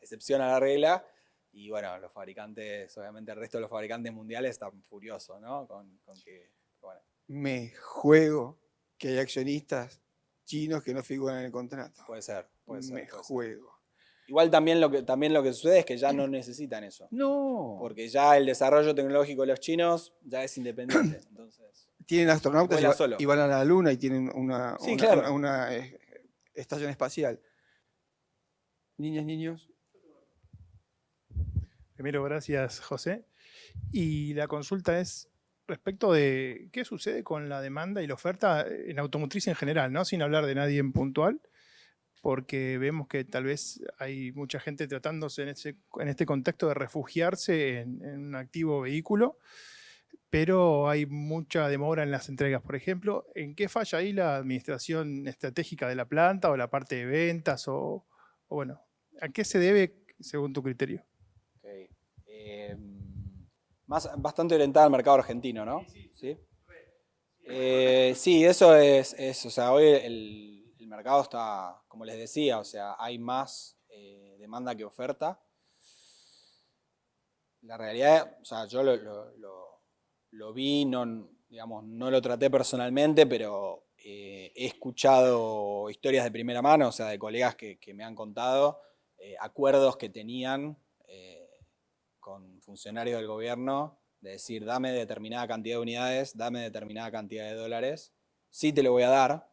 excepción a la regla. Y bueno, los fabricantes, obviamente el resto de los fabricantes mundiales están furiosos, ¿no? Con que, bueno. Me juego que hay accionistas chinos que no figuran en el contrato. Puede ser. Me juego. Igual también lo que sucede es que ya no necesitan eso. No. Porque ya el desarrollo tecnológico de los chinos ya es independiente. Entonces, tienen astronautas y van a la Luna y tienen una estación espacial. Niñas, niños. Primero, gracias, José. Y la consulta es respecto de qué sucede con la demanda y la oferta en automotriz en general, ¿no? Sin hablar de nadie en puntual, porque vemos que tal vez hay mucha gente tratándose en este contexto de refugiarse en un activo vehículo, pero hay mucha demora en las entregas. Por ejemplo, ¿en qué falla ahí la administración estratégica de la planta o la parte de ventas? O bueno, ¿a qué se debe según tu criterio? Okay. Bastante orientada al mercado argentino, ¿no? Sí. Sí, eso es, o sea, hoy el mercado está, como les decía, o sea, hay más demanda que oferta. La realidad, o sea, yo lo vi, digamos, no lo traté personalmente, pero he escuchado historias de primera mano, o sea, de colegas que me han contado acuerdos que tenían con funcionarios del gobierno, de decir, dame determinada cantidad de unidades, dame determinada cantidad de dólares, sí te lo voy a dar.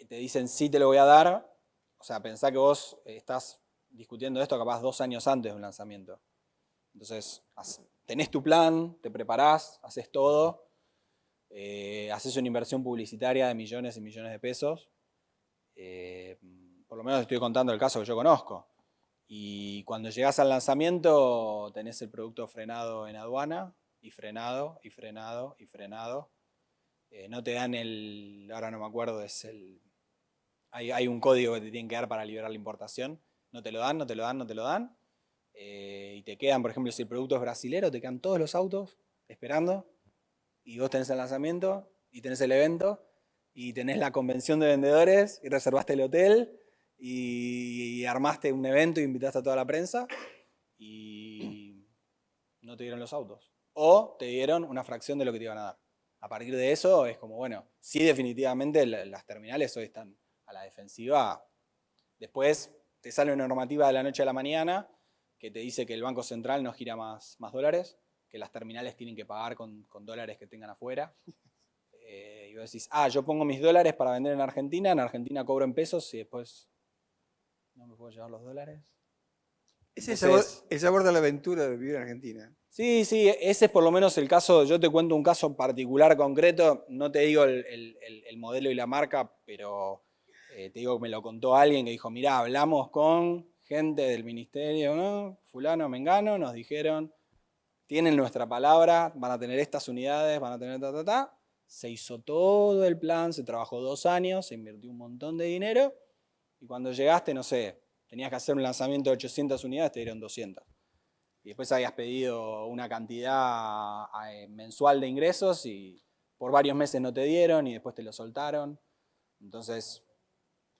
Te dicen, sí te lo voy a dar, o sea, pensá que vos estás discutiendo esto capaz 2 años antes de un lanzamiento. Entonces, tenés tu plan, te preparás, haces todo, haces una inversión publicitaria de millones y millones de pesos. Por lo menos estoy contando el caso que yo conozco. Y cuando llegás al lanzamiento tenés el producto frenado en aduana, y frenado, y frenado, y frenado. No te dan ahora no me acuerdo, hay un código que te tienen que dar para liberar la importación. No te lo dan, no te lo dan, no te lo dan. Y te quedan, por ejemplo, si el producto es brasilero, te quedan todos los autos esperando. Y vos tenés el lanzamiento, y tenés el evento, y tenés la convención de vendedores, y reservaste el hotel. y armaste un evento y invitaste a toda la prensa y no te dieron los autos. O te dieron una fracción de lo que te iban a dar. A partir de eso es como, bueno, sí, definitivamente las terminales hoy están a la defensiva. Después te sale una normativa de la noche a la mañana que te dice que el Banco Central no gira más dólares, que las terminales tienen que pagar con dólares que tengan afuera. Y vos decís, yo pongo mis dólares para vender en Argentina cobro en pesos y después no me puedo llevar los dólares. Es el sabor de la aventura de vivir en Argentina. Sí, ese es por lo menos el caso. Yo te cuento un caso particular concreto, no te digo el modelo y la marca, pero te digo que me lo contó alguien que dijo, mirá, hablamos con gente del ministerio, ¿no? Fulano, mengano, nos dijeron, tienen nuestra palabra, van a tener estas unidades, van a tener Se hizo todo el plan, se trabajó 2 años, se invirtió un montón de dinero y cuando llegaste, no sé, tenías que hacer un lanzamiento de 800 unidades, te dieron 200. Y después habías pedido una cantidad mensual de ingresos y por varios meses no te dieron y después te lo soltaron. Entonces,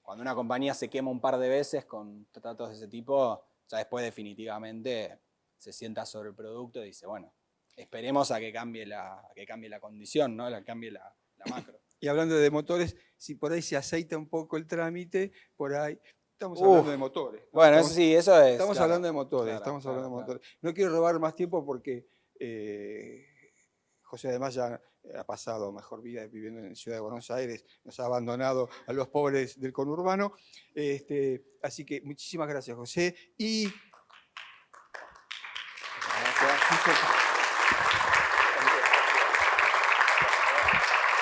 cuando una compañía se quema un par de veces con tratos de ese tipo, ya después definitivamente se sienta sobre el producto y dice, bueno, esperemos a que cambie la condición, ¿no? Que cambie la macro. Y hablando de motores, si por ahí se aceita un poco el trámite, por ahí estamos hablando de motores, ¿no? Bueno, eso sí, eso es. Estamos claro, hablando de motores, claro, estamos claro, hablando de claro. motores. No quiero robar más tiempo porque José además ya ha pasado mejor vida viviendo en la ciudad de Buenos Aires, nos ha abandonado a los pobres del conurbano. Así que muchísimas gracias, José. Y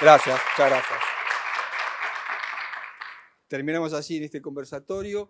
Gracias, muchas gracias. terminamos así en este conversatorio.